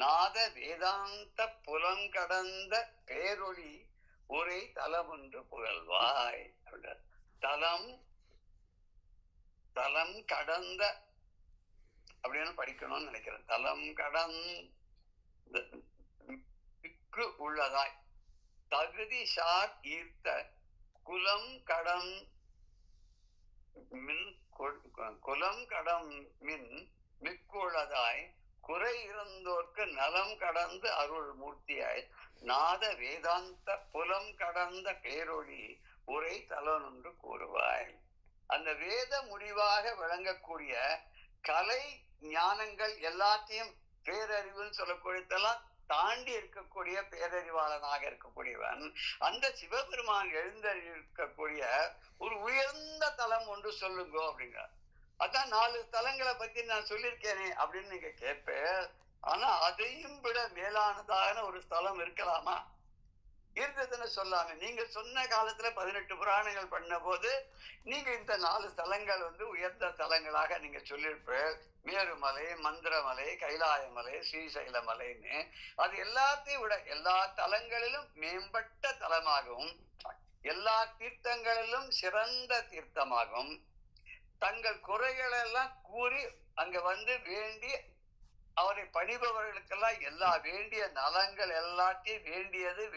[SPEAKER 1] நாத வேதாந்த புலம் கடந்த பேரொளி உரை தலம் ஒன்று புகழ்வாய். தலம் தலம் கடந்த அப்படின்னு படிக்கணும்னு நினைக்கிறேன். தலம் கடந்த மிக்கு உள்ளதாய் தகுதி சார் ஈர்த்த குலம் கடம் மின் குலம் கடம் மின் மிக்குள்ளதாய் குறை இறந்தோர்க்கு நலம் கடந்து அருள் மூர்த்தியாய் நாத வேதாந்த புலம் கடந்த பேரொளி உரை தலனொன்று கூறுவாய். அந்த வேத முடிவாக விளங்கக்கூடிய கலை ஞானங்கள் எல்லாத்தையும் பேரறிவுன்னு சொல்லக்கூடியதெல்லாம் தாண்டி இருக்கக்கூடிய பேரறிவாளனாக இருக்கக்கூடியவன் அந்த சிவபெருமான் எழுந்தறிவிக்கக்கூடிய ஒரு உயர்ந்த தலம் ஒன்று சொல்லுங்க அப்படிங்கிற. அதான் 4 தலங்களை பத்தி நான் சொல்லியிருக்கேனே அப்படின்னு நீங்க கேட்பேன். ஆனா அதையும் விட மேலானதான ஒரு ஸ்தலம் இருக்கலாமா? இருந்ததுன்னு சொல்லாம நீங்க சொன்ன காலத்துல 18 புராணங்கள் பண்ண போது நீங்க இந்த 4 தலங்கள் வந்து உயர்ந்த தலங்களாக நீங்க சொல்லியிருப்பேன். மேருமலை, மந்திரமலை, கைலாயமலை, ஸ்ரீசைலமலைன்னு. அது எல்லாத்தையும் விட எல்லா தலங்களிலும் மேம்பட்ட தலமாகவும் எல்லா தீர்த்தங்களிலும் சிறந்த தீர்த்தமாகவும் தங்கள் குறைகளெல்லாம் கூறி அங்க வந்து வேண்டி அவரை பணிபவர்களுக்கெல்லாம் எல்லா வேண்டிய நலங்கள் எல்லாத்தையும்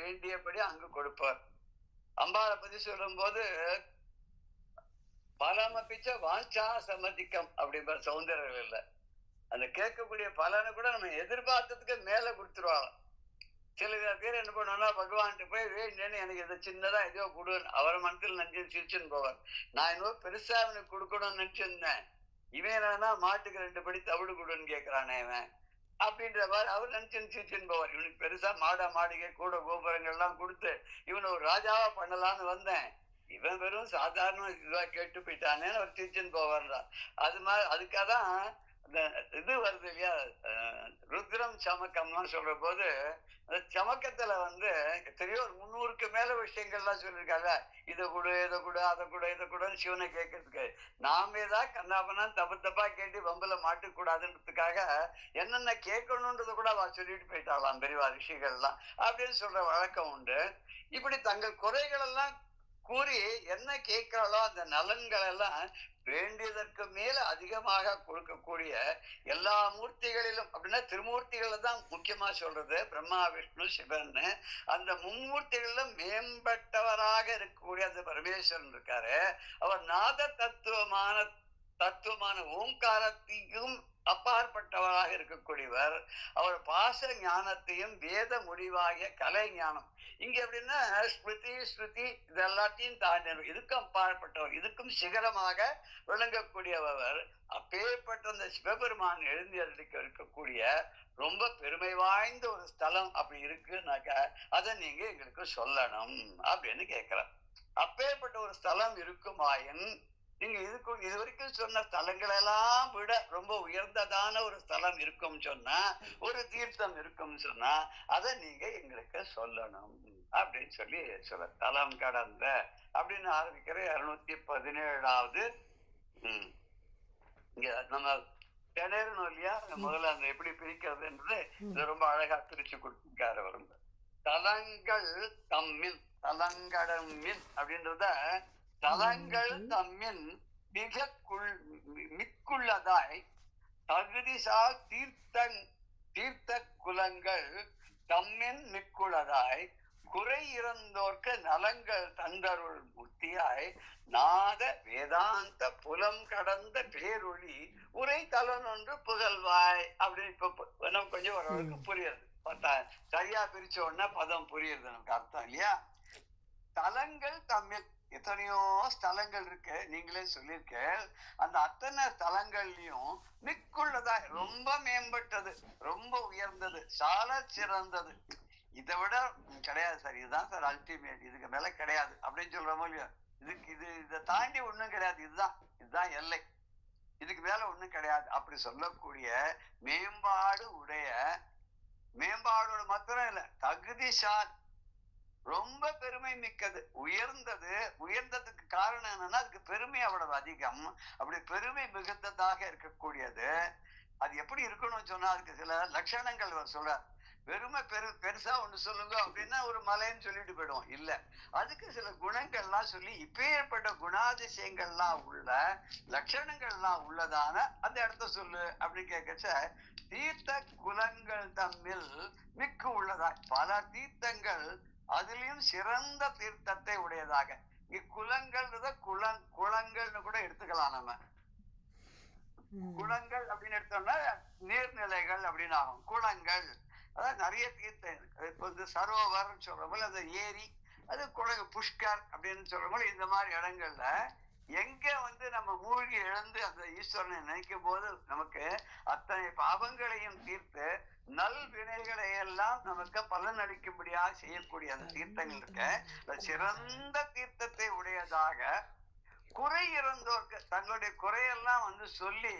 [SPEAKER 1] வேண்டியபடி அங்கு கொடுப்பார். அம்பாளை பத்தி சொல்லும் போது பலமபிச்ச வாஞ்சா சம்மதிக்கம் அப்படிங்கிற சௌந்தர்கள் இல்ல, அந்த கேட்கக்கூடிய பலனை கூட நம்ம எதிர்பார்த்ததுக்கு மேல கொடுத்துருவாங்க. சில பேர் என்ன பண்ணுவோம்னா பகவான்கிட்ட போய் வேண்டேன்னு எனக்கு இதை சின்னதா ஏதோ கொடுன்னு அவர் மனத்தில் நினைச்சு சிரிச்சுன்னு போவார். நான் இன்னும் பெருசா அவனுக்கு கொடுக்கணும்னு நினைச்சிருந்தேன், இவன் என்னன்னா மாட்டுக்கு 2 படி தவிடு கொடுன்னு கேட்கிறானே இவன் அப்படின்ற மாதிரி அவர் நினைச்சுன்னு சிரிச்சுன்னு போவார். இவனுக்கு பெருசா மாளிகை கூட கோபுரங்கள்லாம் கொடுத்து இவனை ஒரு ராஜாவா பண்ணலான்னு வந்தேன், இவன் வெறும் சாதாரண இதுவா கேட்டு போயிட்டானேன்னு அவர் சிரிச்சுன்னு போவார்டா. அது மாதிரி அதுக்காக தான் இந்த இது வருது இல்லையா, ருத்ரம் சமக்கம்லாம் சொல்ற போது அந்த சமக்கத்துல வந்து எத்தனையோ ஒரு 300க்கு மேல விஷயங்கள்லாம் சொல்லியிருக்காங்க. இதை கொடு அதை கூடன்னு சிவனை கேட்கறதுக்கு நாம ஏதாவது கண்ணாபனா தப்பா கேட்டு வம்புல மாட்டக்கூடாதுன்றதுக்காக என்னென்ன கேட்கணும்ன்றத கூட அவ சொல்லிட்டு போயிட்டாலாம் பெரியவா ரிஷிகள்லாம் அப்படின்னு சொல்ற வழக்கம் உண்டு. இப்படி தங்கள் குறைகள் எல்லாம் கூறி என்ன கேட்கிறாளோ அந்த நலன்கள் எல்லாம் வேண்டியதற்கு மேல அதிகமாக கொடுக்கக்கூடிய எல்லா மூர்த்திகளிலும், அப்படின்னா திருமூர்த்திகளை தான் முக்கியமா சொல்றது, பிரம்மா விஷ்ணு சிவன்னு. அந்த மும்மூர்த்திகளிலும் மேம்பட்டவராக இருக்கக்கூடிய அந்த பரமேஸ்வரன் இருக்காரு. அவர் நாத தத்துவமான ஓங்காரத்தையும் அப்பாற்பட்டவராக இருக்கக்கூடியவர். அவர் பாச ஞானத்தையும் வேத முடிவாகிய கலை ஞானம். இங்க எப்படின்னா ஸ்மிருதி ஸ்ருதி இதெல்லாத்தையும் தாண்டி இதுக்கும் அப்பாற்பட்டவர், இதுக்கும் சிகரமாக விளங்கக்கூடியவர். அப்பேற்பட்ட அந்த சிவபெருமான் எழுந்திருக்க இருக்கக்கூடிய ரொம்ப பெருமை வாய்ந்த ஒரு ஸ்தலம் அப்படி இருக்குன்னாக்க அதை நீங்க எங்களுக்கு சொல்லணும் அப்படின்னு கேட்கிறேன். அப்பேற்பட்ட ஒரு ஸ்தலம் இருக்குமாயின் நீங்க இது வரைக்கும் சொன்ன ஸ்தலங்களெல்லாம் விட ரொம்ப உயர்ந்ததான ஒரு ஸ்தலம் இருக்கும் சொன்னா, ஒரு தீர்த்தம் இருக்கும் சொன்னா அதை நீங்க எங்களுக்கு சொல்லணும் அப்படின்னு சொல்லி சொல்ல. தலம் கடந்த அப்படின்னு ஆரம்பிக்கிற 217வது. இங்க நம்ம திணறணும் இல்லையா, முதல்ல அந்த எப்படி பிரிக்கிறதுன்றது இது ரொம்ப அழகா பிரிச்சு கொடுத்துருக்காரு வரும். தலங்கள் தம்மில் தலங்கடமில் அப்படின்றத தலங்கள் தம்மில் மிக்குள்ளதாய் தகுதிசால் தீர்த்த குலங்கள் தம்மின் மிக்குள்ளதாய் குறை இறந்தோர்க்கு நலங்கள் தந்தருள் முத்தியாய் நாத வேதாந்த புலம் கடந்த பேரொளி உரை தலன் ஒன்று புகழ்வாய் அப்படின்னு இப்ப நமக்கு கொஞ்சம் ஓரளவுக்கு புரியுது. சரியா பிரிச்ச உடனே பதம் புரியுது நமக்கு அர்த்தம் இல்லையா. தலங்கள் தமிழ் எத்தனையோ ஸ்தலங்கள் இருக்கு, நீங்களே சொல்லியிருக்க. அந்த அத்தனை ஸ்தலங்கள்லயும் மிக்குள்ளதா ரொம்ப மேம்பட்டது, ரொம்ப உயர்ந்தது, சால சிறந்தது. இதை விட கிடையாது சார், இதுதான் சார் அல்டிமேட், இதுக்கு மேல கிடையாது அப்படின்னு சொல்றோமோ இல்லையா. இதை தாண்டி ஒண்ணும் கிடையாது, இதுதான் எல்லை, இதுக்கு மேல ஒண்ணும் கிடையாது அப்படி சொல்லக்கூடிய மேம்பாடு உடைய, மேம்பாடோட மாத்திரம் இல்ல தகுதிசால் ரொம்ப பெருமை மிக்கது, உயர்ந்ததுக்கு காரணம் என்னன்னா அதுக்கு பெருமை அவ்வளவு அதிகம். அப்படி பெருமை மிகுந்ததாக இருக்கக்கூடியது. அது எப்படி இருக்கணும்னு சொன்னா அதுக்கு சில லட்சணங்கள் சொல்றார். பெருமை பெருசா ஒண்ணு சொல்லுங்க அப்படின்னா ஒரு மலைன்னு சொல்லிட்டு போயிடுவோம் இல்ல, அதுக்கு சில குணங்கள்லாம் சொல்லி இப்பேற்பட்ட குணாதிசயங்கள்லாம் உள்ள லட்சணங்கள்லாம் உள்ளதான அந்த இடத்த சொல்லு அப்படின்னு கேட்கச்ச தீர்த்த குலங்கள் தம்மில் மிக்கு உள்ளதா பல தீர்த்தங்கள், அதுலயும் சிறந்த தீர்த்தத்தை உடையதாக. இக்குலங்கள்ன்றத குளங்கள்னு கூட எடுத்துக்கலாம். நம்ம குளங்கள் அப்படின்னு எடுத்தோம்னா நீர்நிலைகள் அப்படின்னு ஆகும். குளங்கள் அதாவது நிறைய தீர்த்தம். இப்ப வந்து சரோவர் சொல்ற போல அந்த ஏரி, அது குளங்க புஷ்கர் அப்படின்னு சொல்ற போல இந்த மாதிரி இடங்கள்ல எங்க வந்து நம்ம மூழ்கி எழுந்து அந்த ஈஸ்வரனை நினைக்கும் போது நமக்கு அத்தனை பாவங்களையும் தீர்த்து நல் வினைகளை எல்லாம் நமக்கு பலன் அளிக்கும்படியாக செய்யக்கூடிய அந்த தீர்த்தங்கள் இருக்க சிறந்த தீர்த்தத்தை உடையதாக குறை இறந்தோர்க்கு தங்களுடைய குறையெல்லாம் வந்து சொல்லி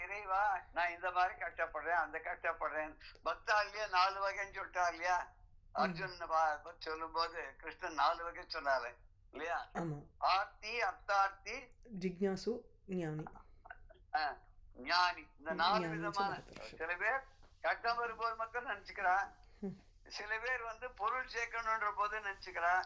[SPEAKER 1] இறைவா நான் இந்த மாதிரி கஷ்டப்படுறேன் அந்த கஷ்டப்படுறேன். பக்தாலியா 4 வகைன்னு சொல்லிட்டா இல்லையா, அர்ஜுன் சொல்லும் போது கிருஷ்ணன் 4 வகை சொன்னாரு இல்லையா. ஆர்த்தி, அர்த்தார்த்தி,
[SPEAKER 2] ஜிக்ஞாசு, ஞானி.
[SPEAKER 1] ஞானி. இந்த 4 விதமான. சில பேர் கஷ்டம் வரும்போது மட்டும் நினைச்சுக்கிறான், சில பேர் வந்து பொருள் சேர்க்கணும்ன்ற போது நினைச்சுக்கிறான்,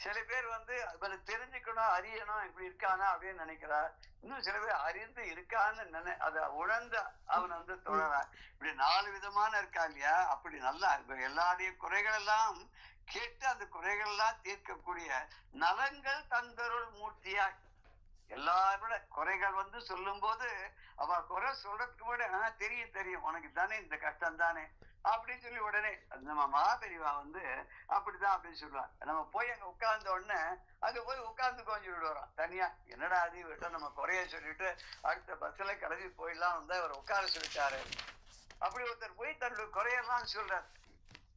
[SPEAKER 1] சில பேர் வந்து அதை தெரிஞ்சுக்கணும் அறியணும் இப்படி இருக்கானா அப்படின்னு நினைக்கிறா, இன்னும் சில பேர் அறிந்து இருக்கான்னு அதை உணர்ந்து அவன் வந்து தொடரான். இப்படி 4 விதமான இருக்கா இல்லையா. அப்படி நல்லா எல்லாருடைய குறைகள் எல்லாம் கேட்டு அந்த குறைகள் எல்லாம் தீர்க்கக்கூடிய நலங்கள் தந்தருள் மூர்த்தியாய் எல்லாரோட குறைகள் வந்து சொல்லும் போது அவ குறை சொல்றதுக்கு கூட தெரியும் உனக்கு தானே இந்த கஷ்டம் தானே அப்படின்னு சொல்லி உடனே நம்ம மகாபெரிவா வந்து அப்படிதான் அப்படின்னு சொல்லுவான். நம்ம போய் அங்க உட்கார்ந்த உடனே அங்க போய் உட்கார்ந்து கொஞ்சம் விடுவோம் தனியா. என்னடா அது விட்ட நம்ம குறைய சொல்லிட்டு அடுத்த பஸ்ல கிளம்பி போயிடலாம் வந்து அவர் உட்கார சொல்லிட்டாரு. அப்படி ஒருத்தர் போய் தன்னுடைய குறையெல்லாம் சொல்றாரு.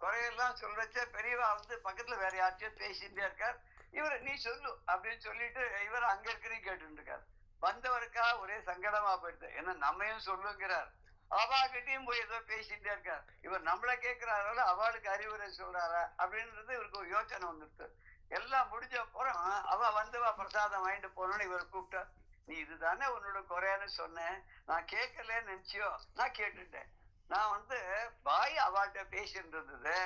[SPEAKER 1] குறையெல்லாம் சொல்றச்ச பெரியவா வந்து பக்கத்துல வேற யார்ட்டையும் பேசிட்டே இருக்கார். இவரை நீ சொல்லு அப்படின்னு சொல்லிட்டு இவர் அங்க இருக்கிறீங்க கேட்டு இருக்காரு. வந்தவருக்கா ஒரே சங்கடமா போயிடுது, ஏன்னா நம்மையும் சொல்லுங்கிறார், அவாகிட்டையும் போய் ஏதோ பேசிட்டே இருக்கார். இவர் நம்மள கேட்கிறாரால அவளுக்கு அறிவுரை சொல்றாரா அப்படின்றது இவருக்கு ஒரு யோசனை வந்துடுது. எல்லாம் முடிஞ்ச அப்புறம் அவ வந்தவா பிரசாதம் வாங்கிட்டு போனோன்னு இவர் கூப்பிட்டார். நீ இதுதானே உன்னோட குறையான்னு சொன்னேன், நான் கேட்கலன்னு நினைச்சியோ, நான் கேட்டுட்டேன். நான் வந்து பாய் அவள்கிட்ட பேசிட்டு இருந்தது,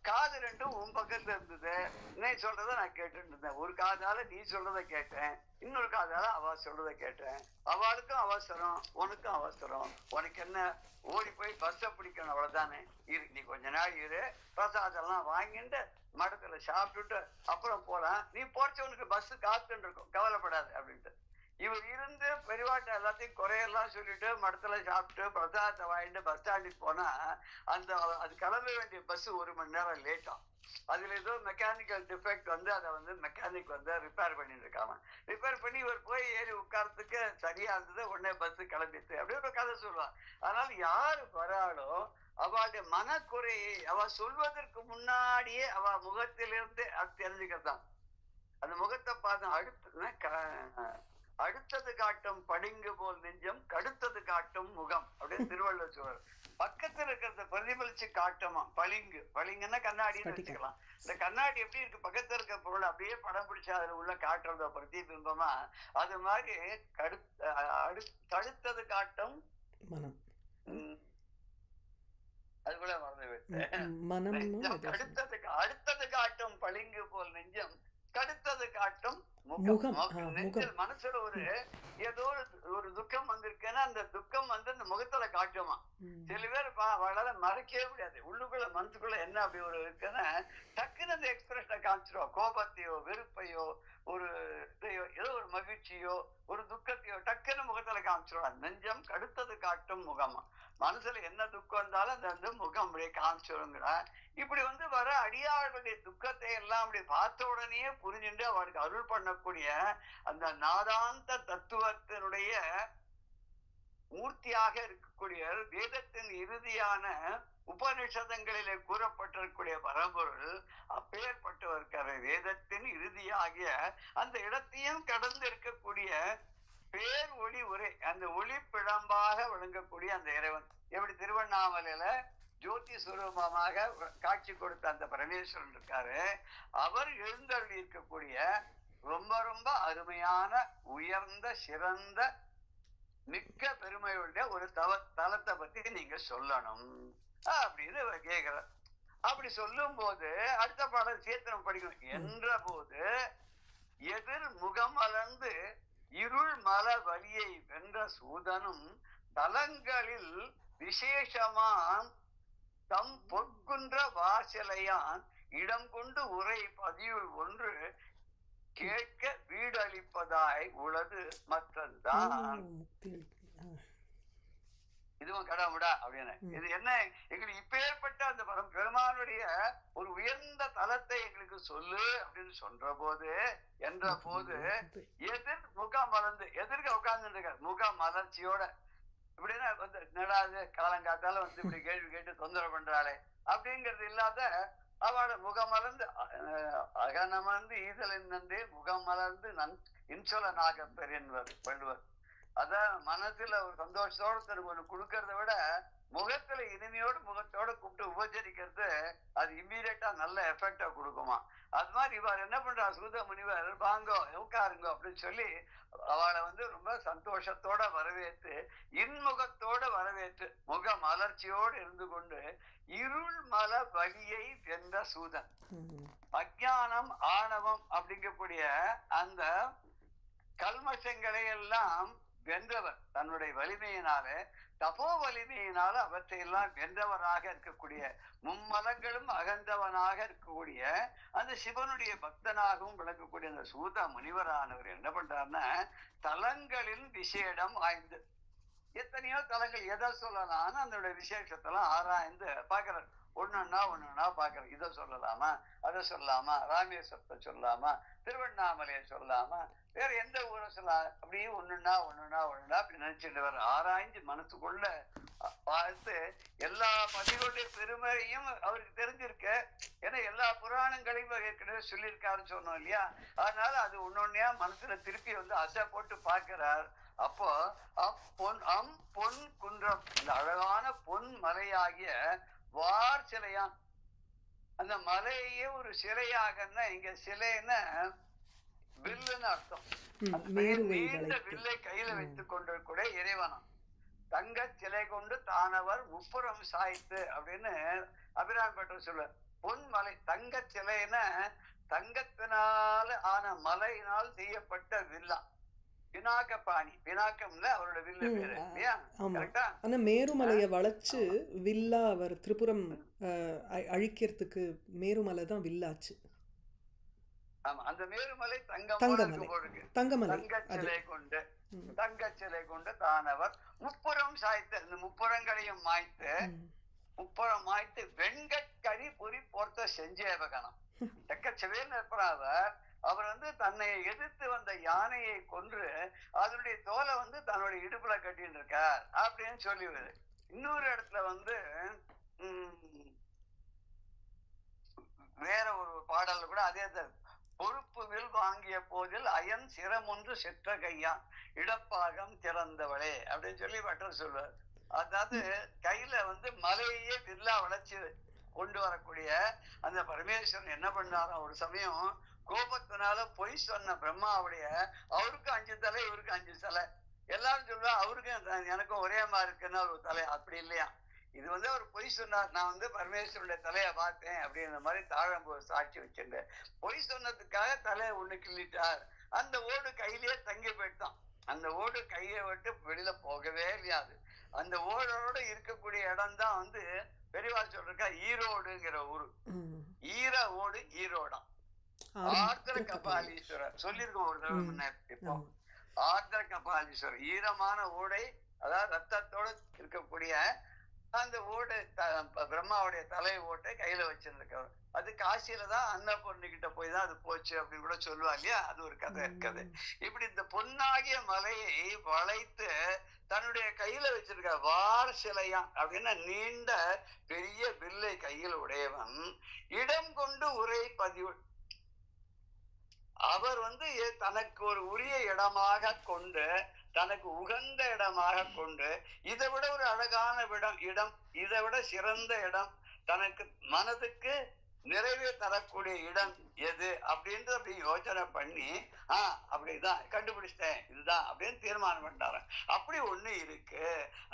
[SPEAKER 1] காது ரெண்டும் உன் பக்கத்துல இருந்தது, நீ சொல்றத நான் கேட்டுட்டு இருந்தேன். ஒரு காதால நீ சொல்றத கேட்டேன், இன்னொரு காதால அவ சொல்றத கேட்டேன். அவளுக்கும் அவசரம் உனக்கும் அவசரம், உனக்கு என்ன ஓடி போய் பஸ்ஸை பிடிக்கணும் அவ்வளவுதானே, இரு நீ கொஞ்ச நாள் இரு, பிரசாதம் எல்லாம் வாங்கிட்டு மடத்துல சாப்பிட்டுட்டு அப்புறம் போலாம், நீ போறச்ச உனக்கு பஸ் காத்துன்னு இருக்கும் கவலைப்படாது அப்படின்ட்டு. இவர் இருந்து பெரியவாட்ட எல்லாத்தையும் குறையெல்லாம் சொல்லிட்டு மடத்துல சாப்பிட்டு பிரசாதத்தை வாங்கிட்டு பஸ் ஸ்டாண்டுக்கு போனா அது கிளம்ப வேண்டிய பஸ் 1 மணி நேரம் லேட்டாகும். அதுல ஏதோ மெக்கானிக்கல் டிஃபெக்ட் வந்து அதை வந்து மெக்கானிக் வந்து ரிப்பேர் பண்ணிட்டு இருக்காங்க. ரிப்பேர் பண்ணி இவர் போய் ஏறி உட்கார்றதுக்கு சரியா இருந்தது. உடனே பஸ் கிளம்பிட்டு அப்படி ஒரு கதை சொல்லுவான். அதனால யாரு வராளோ அவளுடைய மனக்குறையை அவ சொல்வதற்கு முன்னாடியே அவ முகத்திலிருந்து தெரிஞ்சுக்கிறதான். அந்த முகத்தை பார்த்து அடுத்தது காட்டும் பளிங்கு போல் நெஞ்சம் கடுத்தது காட்டும் முகம் அப்படின்னு திருவள்ளுவர் சொல்றார். பக்கத்துல இருக்கிறத பிரதிபலிச்சு காட்டுமா பளிங்குன்னா கண்ணாடின்னு வச்சுக்கலாம். இந்த கண்ணாடி எப்படி இருக்கு, பக்கத்துல இருக்க பொருள் அப்படியே படம் பிடிச்சா அதுல உள்ள காட்டுறத பிரதிபிம்பமா அது மாதிரி தடுத்தது காட்டும் அது கூட மறந்து விட்டு அடுத்தது காட்டும் பளிங்கு போல் நெஞ்சம் கடுத்தது காட்டும் முகம். மனசுல ஏதோ ஒரு துக்கம் வந்திருக்குன்னா அந்த துக்கம் வந்து அந்த முகத்துல காட்டுமா. சில பேர் அவளால மறைக்கவே முடியாது. உள்ளுக்குள்ள மனசுக்குள்ள என்ன அப்படி ஒரு இருக்குன்னா டக்குன்னு அந்த எக்ஸ்பிரஷனை காமிச்சிருவா. கோபத்தையோ வெறுப்பையோ ஒரு இதையோ ஏதோ ஒரு மகிழ்ச்சியோ ஒரு துக்கத்தையோ டக்குன்னு முகத்துல காமிச்சிருவா. நெஞ்சம் கடுத்தது காட்டும் முகமா. மனசுல என்ன துக்கம் இருந்தாலும் அந்த வந்து முகம் அப்படியே காமிச்சிருங்கிற. இப்படி வந்து வர அடியார்களுடைய துக்கத்தை எல்லாம் அப்படி பார்த்த உடனே புரிஞ்சுட்டு அவருக்கு அருள் பண்ணக்கூடிய அந்த நாதாந்த தத்துவத்தினுடைய மூர்த்தியாக இருக்கக்கூடிய வேதத்தின் இறுதியான உபநிஷதங்களிலே கூறப்பட்டிருக்கூடிய பரம்பொருள் அப்பேற்பட்டவர் வேதத்தின் இறுதியாகிய அந்த இடத்தையும் கடந்து இருக்கக்கூடிய பேர் ஒளி உரை அந்த ஒளி பிழம்பாக விளங்கக்கூடிய அந்த இறைவன். எப்படி திருவண்ணாமலையில ஜோதி சுரூபமாக காட்சி கொடுத்த அந்த பரமேஸ்வரன் இருக்காரு. அவர் எழுந்தருளி இருக்கக்கூடிய ரொம்ப ரொம்ப அருமையான உயர்ந்த சிறந்த மிக்க பெருமையுடைய ஒரு தலத்தை பத்தி நீங்க சொல்லணும் அப்படின்னு கேட்கிறார். அப்படி சொல்லும் போது அடுத்த பாடல் சேத்திரம் படிக்கணும். என்ற போது எதிர் முகமலர்ந்து இருள் மல வலியை வென்ற சூதனும் தலங்களில் விசேஷமான் தம் பொற்குன்ற வாசலையான் இடம் கொண்டு உரை பதியுள் ஒன்று கேட்க வீடு அளிப்பதாய் உளது மற்றதுதான். இதுவும் கடவுடா அப்படின்னு. இது என்ன எங்களுக்கு இப்பேற்பட்ட அந்த பெருமானுடைய ஒரு உயர்ந்த தலத்தை எங்களுக்கு சொல்லு அப்படின்னு சொல்ற போது என்ற போது எதிர் முகம் மலர்ந்து எதிர்க்க உட்கார்ந்து இருக்காரு முக மலர்ச்சியோட. இப்படின்னா வந்து நடாது காலங்காத்தால வந்து இப்படி கேள்வி கேட்டு தொந்தரவு பண்றாளே அப்படிங்கிறது இல்லாத அவளோட முகம் மலர்ந்து அகனமர்ந்து ஈதலின் நன்றே முகம் மலர்ந்து இன்சொல நாக பெரியன்வர் வள்ளுவர். அதான் மனசுல ஒரு சந்தோஷத்தோட தனக்கு ஒண்ணு கொடுக்கறத விட முகத்துல இனிமையோட முகத்தோட கூப்பிட்டு உபச்சரிக்கிறது அது இம்மீடியட்டா நல்ல எஃபெக்டா கொடுக்குமா. அது மாதிரி இவர் என்ன பண்றா சூத முனிவர் வாங்கோ உட்காருங்கோ அப்படின்னு சொல்லி அவளை வந்து ரொம்ப சந்தோஷத்தோட வரவேற்று இன்முகத்தோட வரவேற்று முக மலர்ச்சியோடு இருந்து கொண்டு இருள் மல வலியை வென்ற சூதன். அஞ்ஞானம் ஆணவம் அப்படிங்கக்கூடிய அந்த கல்மஷங்களை எல்லாம் வென்றவர் தன்னுடைய வலிமையினால தபோ வலிமையினால அவற்றை எல்லாம் வென்றவராக இருக்கக்கூடிய மும்மலங்களும் அகன்றவனாக இருக்கக்கூடிய அந்த சிவனுடைய பக்தனாகவும் விளங்கக்கூடிய அந்த சூத முனிவரானவர் என்ன பண்றாருன்னா தலங்களில் விசேடம் ஆய்ந்து எத்தனையோ தலங்கள் எதை சொல்லலாம்னு அதனுடைய விசேஷத்தெல்லாம் ஆராய்ந்து பாக்குறாரு. ஒண்ணுன்னா பாக்குறேன். இதை சொல்லலாமா அதை சொல்லலாமா ராமேஸ்வரத்தை சொல்லலாமா திருவண்ணாமலையை சொல்லலாமா வேற எந்த ஊரை சொல்லலாம் அப்படியே ஒண்ணுன்னா அப்படி நினைச்சிட்டு வர ஆராய்ஞ்சு மனசுக்குள்ள பார்த்து எல்லா பதிவுடைய பெருமையும் அவருக்கு தெரிஞ்சிருக்க. ஏன்னா எல்லா புராணங்களையும் ஏற்கனவே சொல்லியிருக்காருன்னு சொன்னோம் இல்லையா. அதனால அது ஒன்னொன்னையா மனசுல திருப்பி வந்து அசை போட்டு பார்க்கிறார். அப்போ பொன் குன்றம் இந்த அழகான பொன் மலையாகிய வார் சிலையான் அந்த மலையே ஒரு சிலையாகன்னா இங்க சிலைன்னா வில்லுன்னு அர்த்தம். நீண்ட வில்லை கையில வைத்துக் கொண்டிருக்கூடிய இறைவனம் தங்க சிலை கொண்டு தானவர் முப்புறம் சாய்த்து அப்படின்னு அபிராம் பட்டர் சொல்ல. பொன் மலை தங்க சிலைன்னா தங்கத்தினால ஆன மலையினால் செய்யப்பட்ட வில்லா பினாக்கபாணி. பினாக்கம்ல அவரோட வில்லு பேரு இல்லையா.
[SPEAKER 2] ஆனா மேருமலையை வளைச்சு வில்லா அவர் திரிபுரம் அழிக்கிறதுக்கு மேருமலை தான் வில்லாச்சு.
[SPEAKER 1] ஆமா, அந்த மேருமலை தங்கம் போல
[SPEAKER 2] தங்கமலை
[SPEAKER 1] இருக்கு போருக்கு.
[SPEAKER 2] தங்கமலை அது
[SPEAKER 1] தங்கச்சிலை கொண்டு தங்கச்சிலை கொண்டு தானவர் முப்புறம் சாய்த்து, இந்த முப்புறங்களையும் மாய்த்து முப்புறம் மாய்த்து வெண்கட்கரி பொறி போர்த்த செஞ்சேவகனம் செக்கச்சவேன்னு இருப்பார் அவர். அவர் வந்து தன்னை எதிர்த்து வந்த யானையை கொன்று அதனுடைய தோலை வந்து தன்னுடைய இடுப்புல கட்டின்னு இருக்கார் அப்படின்னு சொல்லிவிடுது. இன்னொரு இடத்துல வந்து வேற ஒரு பாடல்ல கூட அதே பொறுப்பு வில் வாங்கிய போதில் அயன் சிரம் ஒன்று செற்ற கையான் இடப்பாகம் திறந்தவளே அப்படின்னு சொல்லி பட்டர் சொல்வார். அதாவது கையில வந்து மலையே வில்லா வளைச்சு கொண்டு வரக்கூடிய அந்த பரமேஸ்வரன் என்ன பண்ணாராம், ஒரு சமயம் கோபத்தினால பொய் சொன்ன பிரம்மாவுடைய அவருக்கு 5 தலை இவருக்கு 5 தலை, எல்லாரும் சொல்லுவா அவருக்கும் எனக்கும் ஒரே மாதிரி இருக்குன்னு ஒரு தலை. அப்படி இல்லையா, இது வந்து அவர் பொய் சொன்னார், நான் வந்து பரமேஸ்வரனுடைய தலையை பார்த்தேன் அப்படின்ற மாதிரி தாழம்பு சாட்சி வச்சுட்டு பொய் சொன்னதுக்காக தலையை ஒண்ணு கிள்ளிட்டார். அந்த ஓடு கையிலேயே தங்கி போயிட்டான். அந்த ஓடு கையை விட்டு வெளியில போகவே இல்லையாது. அந்த ஓடோட இருக்கக்கூடிய இடம் தான் வந்து பெரியவா சொல்றா ஈரோடுங்கிற ஊரு. ஈர ஓடு ஈரோடாம். ஆர்திர கபாலீஸ்வரர் சொல்லியிருக்கோம் ஒரு தடவை முன்ன. இப்போ ஆர்திர கபாலீஸ்வரர் ஈரமான ஓடை, அதாவது ரத்தத்தோட இருக்கக்கூடிய அந்த ஓடு பிரம்மாவுடைய தலை ஓட்டை கையில வச்சிருந்திருக்கவர். அது காசியில தான் அன்னபூர்ணி கிட்ட போய் தான் அது போச்சு அப்படின்னு கூட சொல்லுவா இல்லையா, அது ஒரு கதை இருக்குது. இப்படி இந்த பொன்னாகிய மலையை வளைத்து தன்னுடைய கையில வச்சிருக்க வார் சிலையான் அப்படின்னா நீண்ட பெரிய வில்லை கையில் உடையவன் இடம் கொண்டு உரை பதிவு. அவர் வந்து தனக்கு ஒரு உரிய இடமாக கொண்டு, தனக்கு உகந்த இடமாக கொண்டு, இதை விட ஒரு அழகான இடம், இதை விட சிறந்த இடம், தனக்கு மனதுக்கு நிறைவே தரக்கூடிய இடம் எது அப்படின்னு அப்படி யோசனை பண்ணி அப்படிதான் கண்டுபிடிச்சிட்டேன், இதுதான் அப்படின்னு தீர்மானம் பண்ணிட்டாரு. அப்படி ஒண்ணு இருக்கு.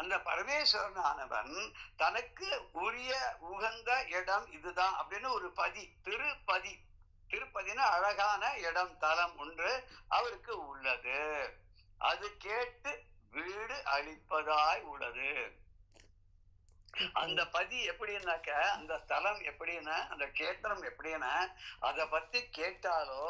[SPEAKER 1] அந்த பரமேஸ்வரன் ஆனவன் தனக்கு உரிய உகந்த இடம் இதுதான் அப்படின்னு ஒரு பதி, திருப்பதி, திருப்பதினா அழகான இடம், தலம் ஒன்று அவருக்கு உள்ளது. அது கேட்டு வீடு அளிப்பதாய் உள்ளது. அந்த பதி எப்படின்னாக்க, அந்த ஸ்தலம் எப்படின்னா, அந்த கேத்திரம் எப்படின்னா, அதை பத்தி கேட்டாலோ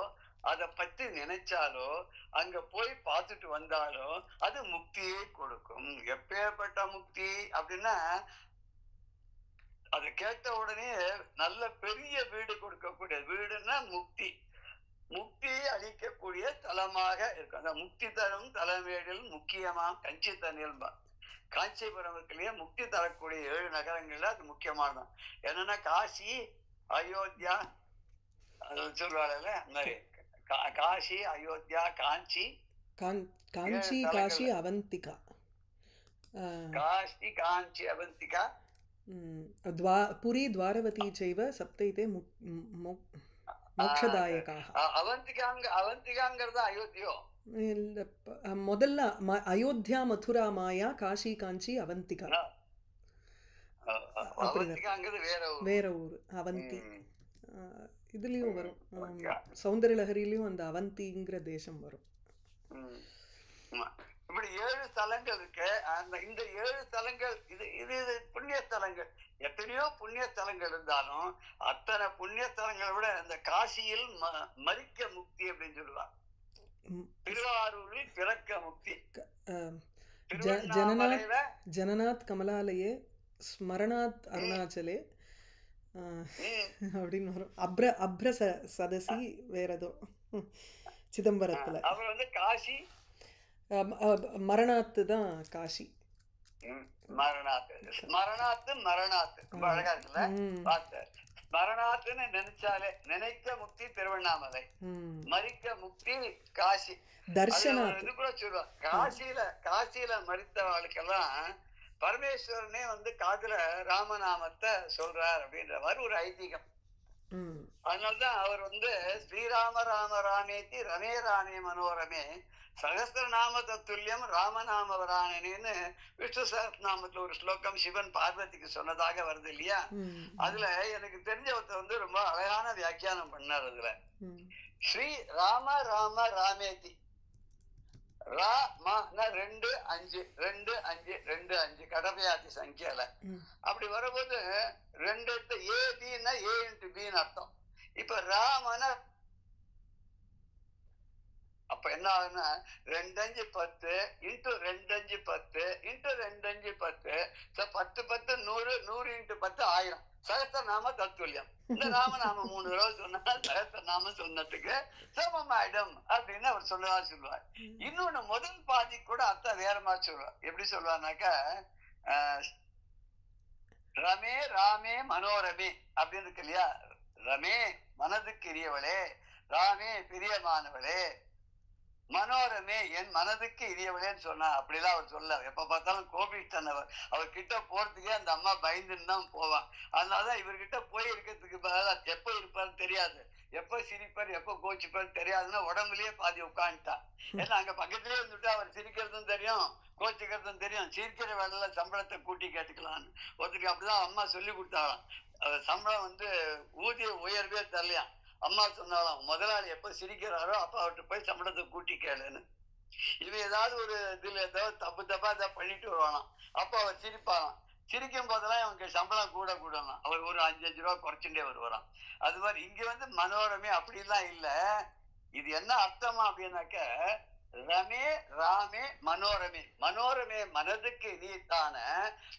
[SPEAKER 1] அதை பத்தி நினைச்சாலோ அங்க போய் பார்த்துட்டு வந்தாலோ அது முக்தியை கொடுக்கும். எப்பேற்பட்ட முக்தி அப்படின்னா, அதை கேட்ட உடனே நல்ல பெரிய வீடு கொடுக்கக்கூடிய வீடுன்னா முக்தி, முக்தியை அளிக்கக்கூடிய தலமாக இருக்கும். அந்த முக்தி தரும் தலைமையில் முக்கியமா கஞ்சி தண்ணில் காஞ்சிபுரம் இருக்குல்லையே, முக்தி தரக்கூடிய 7 நகரங்கள்ல அது முக்கியமானதான். என்னன்னா காசி, அயோத்தியா சொல்றாள், அந்த மாதிரி காசி, அயோத்தியா, காஞ்சி,
[SPEAKER 2] காஞ்சி, காசி, அவந்திகா,
[SPEAKER 1] காசி, காஞ்சி, அவந்திகா,
[SPEAKER 2] புரி, துவாரவதி சைவ சப்தைதே மோக்ஷதாயகாः.
[SPEAKER 1] அவந்திகாங்கிறது அயோத்தியோ
[SPEAKER 2] முதல்ல அயோத்தியா, மதுரா, மாயா, காசி, காஞ்சி, அவந்திகா. வேற ஊர் அவந்தி. இதுலயும் வரும், சௌந்தர லஹரியிலயும் அந்த அவந்திங்கிற தேசம் வரும்.
[SPEAKER 1] இப்படி 7 ஸ்தலங்கள் இருக்கு. அந்த இந்த 7 ஸ்தலங்கள் இது இது புண்ணிய ஸ்தலங்கள். எத்தனையோ புண்ணிய ஸ்தலங்கள் இருந்தாலும் அத்தனை புண்ணிய ஸ்தலங்களை விட இந்த காசியில் மரிக்க முக்தி அப்படின்னு சொல்லுவாங்க. திருவாரூரில் பிறக்க முக்தி.
[SPEAKER 2] ஜனநாத் கமலாலயே, ஸ்மரணாத் அருணாச்சலே அப்படின்னு வரும். அப்ர சதசி வேற ஏதோ சிதம்பரத்துல.
[SPEAKER 1] அவர் வந்து காசி,
[SPEAKER 2] மரணாத்து தான் காசி.
[SPEAKER 1] மரணாத்து, மரணாத்து, மரணாத்து ரொம்ப அழகா இருக்குல்ல பார்த்து. மரணாத்துன்னு நினைச்சாலே நினைக்க முக்தி திருவண்ணாமலை, மரிக்க முக்தி காசி. இது கூட சொல்லுவாங்க, காசியில மரித்தவாளுக்கெல்லாம் பரமேஸ்வரனே வந்து காதுல ராமநாமத்தை சொல்றார் அப்படின்ற மாதிரி ஒரு ஐதீகம். அதனால்தான் அவர் வந்து ஸ்ரீராம ராம ராமேதி ரமே ராமே மனோரமே சகஸ்திரநாம தத்துல்யம் ராமநாம வரானேன்னு விஷ்ணு சகஸ்திரநாமத்துல ஒரு ஸ்லோகம் சிவன் பார்வதிக்கு சொன்னதாக வருது இல்லையா. அதுல எனக்கு தெரிஞ்ச ஒருத்தர் வந்து ரொம்ப அழகான வியாக்கியானம் பண்ணார். அதுல ஸ்ரீ ராம ராம ராமேதி, ரா மா 2 5 2 5 2 5 கடமையாத்தி சங்கியால அப்படி வரும்போது 2 ஏ பின்னா ஏ இன்டு பின்னு அர்த்தம். இப்ப ராமன அப்ப என்ன ஆகுதுன்னா 2×5 10 இன்டூ 2×5 10 இன்டூ 2×5 10 10 10 100 100 × 10 1000 சகஸ்ரநாம தத்துல்யம். இந்த ராமநாம 3 தடவை சொன்னா சகஸ்ரநாமம் சொன்னதுக்கு சமமாயிடும் அப்படின்னு அவர் சொன்னதா சொல்லுவார். இன்னொன்னு முதல் பாதி கூட அர்த்தம் வேற மாதிரி சொல்லுவார். எப்படி சொல்லுவாருனாக்கா ரமே ராமே மனோரமே அப்படின்னு இருக்கு இல்லையா? ரமே மனதுக்கு இனியவளே, ராமே பிரியமானவளே, மனோரமே என் மனதுக்கு இனியவளேன்னு சொன்னா. அப்படிலாம் அவர் சொல்ல. எப்ப பார்த்தாலும் கோபிஷ்டன் அவர் கிட்ட போறதுக்கே அந்த அம்மா பயந்துன்னு தான் போவான். அதனாலதான் இவர்கிட்ட போய் இருக்கிறதுக்கு பதிலா எப்ப இருப்பாருன்னு தெரியாது, எப்ப சிரிப்பார் எப்ப கோச்சிப்பார் தெரியாதுன்னா உடம்புலயே பாதி உட்காந்துட்டான். ஏன்னா அங்க பக்கத்திலேயே இருந்துட்டு அவர் சிரிக்கிறதும் தெரியும், கோச்சிக்கிறதும் தெரியும். சிரிக்கிற வேலையில சம்பளத்தை கூட்டி கேட்டுக்கலான்னு ஒருத்தருக்கு அப்படிதான் அம்மா சொல்லி கொடுத்தாலாம். சம்பளம் ஊதிய உயர்வே தரலையாம். அம்மா சொன்னாலும் முதலாளி எப்ப சிரிக்கிறாரோ அப்ப அவர்கிட்ட போய் சம்பளத்தை கூட்டி கேளுன்னு. இவன் ஏதாவது ஒரு இதுல ஏதாவது தப்பு தப்பா ஏதாவது பண்ணிட்டு வருவானாம். அப்ப அவர் சிரிப்பாராம். சிரிக்கும் போதெல்லாம் இவங்க சம்பளம் கூட கூடலாம். அவர் ஒரு 5-5 ரூபா குறைச்சுட்டே வருவாராம். அது மாதிரி இங்க மனோரமே அப்படிலாம் இல்ல. இது என்ன அர்த்தமா அப்படின்னாக்க ரமே ராமே மனோரமே. மனோரமே மனதுக்கு இனித்தான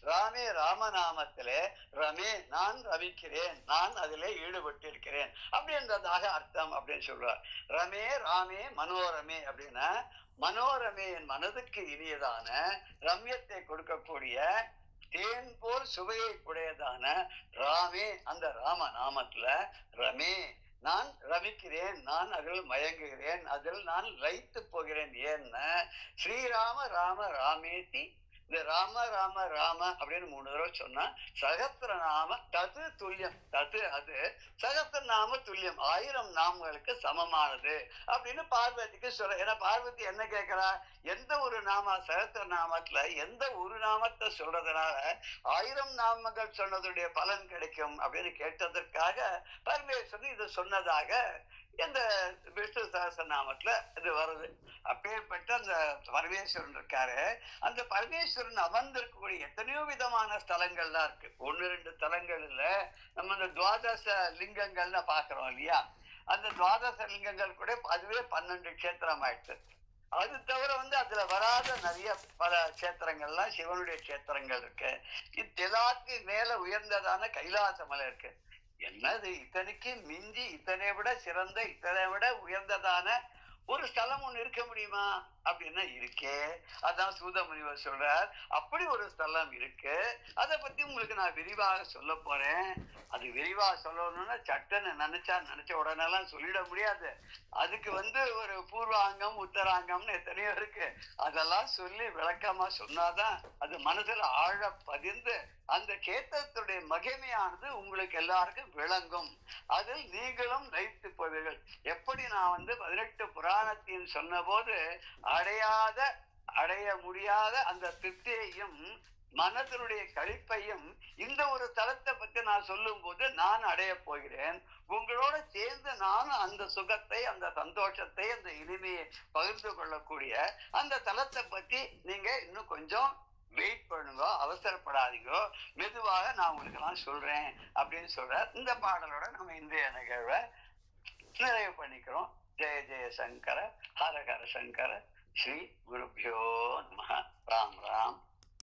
[SPEAKER 1] ராமே ராமநாமத்திலே ரமே நான் ரமிக்கிறேன், நான் அதிலே ஈடுபட்டு இருக்கிறேன் அப்படின்றதாக அர்த்தம் அப்படின்னு சொல்றார். ரமே ராமே மனோரமே அப்படின்னா மனோரமே என் மனதுக்கு இனியதான ரம்யத்தை கொடுக்கக்கூடிய தேன் போல் சுவையை உடையதான ராமே அந்த ராம நாமத்துல ரமே நான் ரமிக்கிறேன், நான் அதில் மயங்குகிறேன், அதில் நான் லயித்து போகிறேன். ஏன்னா ஸ்ரீராம ராம ராமேதி, இந்த ராம ராம ராம அப்படின்னு 3 தடவை சொன்னா சகஸ்ரநாம தது துல்லியம். தது அது சகஸ்ரநாம துல்லியம் 1000 நாமங்களுக்கு சமமானது அப்படின்னு பார்வதிக்கு சொல்ற. ஏன்னா பார்வதி என்ன கேட்கிறா, எந்த ஒரு நாம சகஸ்ரநாமத்துல எந்த ஒரு நாமத்தை சொல்றதுனால 1000 நாமங்கள் சொன்னதுடைய பலன் கிடைக்கும் அப்படின்னு கேட்டதற்காக பரமேஸ்வரன் இது சொன்னதாக இந்த விஷ்ணு சகஸ்ரநாமத்துல இது வருது. அப்பேற்பட்ட அந்த பரமேஸ்வரன் இருக்காரு. அந்த பரமேஸ்வரன் அமர்ந்திருக்கக்கூடிய எத்தனையோ விதமான ஸ்தலங்கள்லாம் இருக்கு. 1-2 ஸ்தலங்கள் இல்ல. நம்ம இந்த துவாதச லிங்கங்கள்னு பாக்குறோம் இல்லையா? அந்த துவாதச லிங்கங்கள் கூட அதுவே 12 க்ஷேத்திரம் ஆயிடுச்சு. அது தவிர அதுல வராத நிறைய பல கஷேத்திரங்கள்லாம் சிவனுடைய கஷேத்திரங்கள் இருக்கு. எல்லாத்துக்கும் மேல உயர்ந்ததான கைலாச மலை இருக்கு. என்னது இத்தனைக்கு மிஞ்சி இத்தனை விட சிறந்த இத்தனை விட உயர்ந்ததான ஒரு ஸ்தலம் ஒண்ணு இருக்க முடியுமா அப்படின்னா இருக்கே. அதான் சூத முனிவர் சொல்றார், அப்படி ஒரு ஸ்தலம் இருக்கு. அதை பத்தி உங்களுக்கு நான் விரிவாக சொல்ல போறேன். அது விரிவாக சொல்லணும்னா சட்டன்னு நினைச்ச உடனே எல்லாம் சொல்லிட முடியாது. அதுக்கு ஒரு பூர்வாங்கம் உத்தராங்கம்னு எத்தனையோ இருக்கு. அதெல்லாம் சொல்லி விளக்கமா சொன்னாதான் அது மனசுல ஆழ பதிந்து அந்த கேத்திரத்துடைய மகிமையானது உங்களுக்கு எல்லாருக்கும் விளங்கும். அதில் நீங்களும் லயித்து போவீர்கள். எப்படி நான் 18 புராணத்தின் சொன்ன போது அடைய முடியாத அந்த திருப்தியையும் மனதனுடைய கழிப்பையும் இந்த ஒரு தலத்தை பத்தி நான் சொல்லும் போது நான் அடைய போகிறேன். உங்களோட சேர்ந்து நானும் அந்த சுகத்தை, அந்த சந்தோஷத்தை, அந்த இனிமையை பகிர்ந்து கொள்ளக்கூடிய அந்த தலத்தை பத்தி நீங்க இன்னும் கொஞ்சம் வெயிட் பண்ணுங்க, அவசரப்படாதீங்க, மெதுவாக நான் உங்களுக்கு எல்லாம் சொல்றேன் அப்படின்னு சொல்ற. இந்த பாடலோட நம்ம இன்றைய நிகழ்வை நிறைவு பண்ணிக்கிறோம். ஜெய ஜெய சங்கர, ஹர ஹர சங்கர, ஸ்ரீ குருபியோ நம. ராம் ராம்.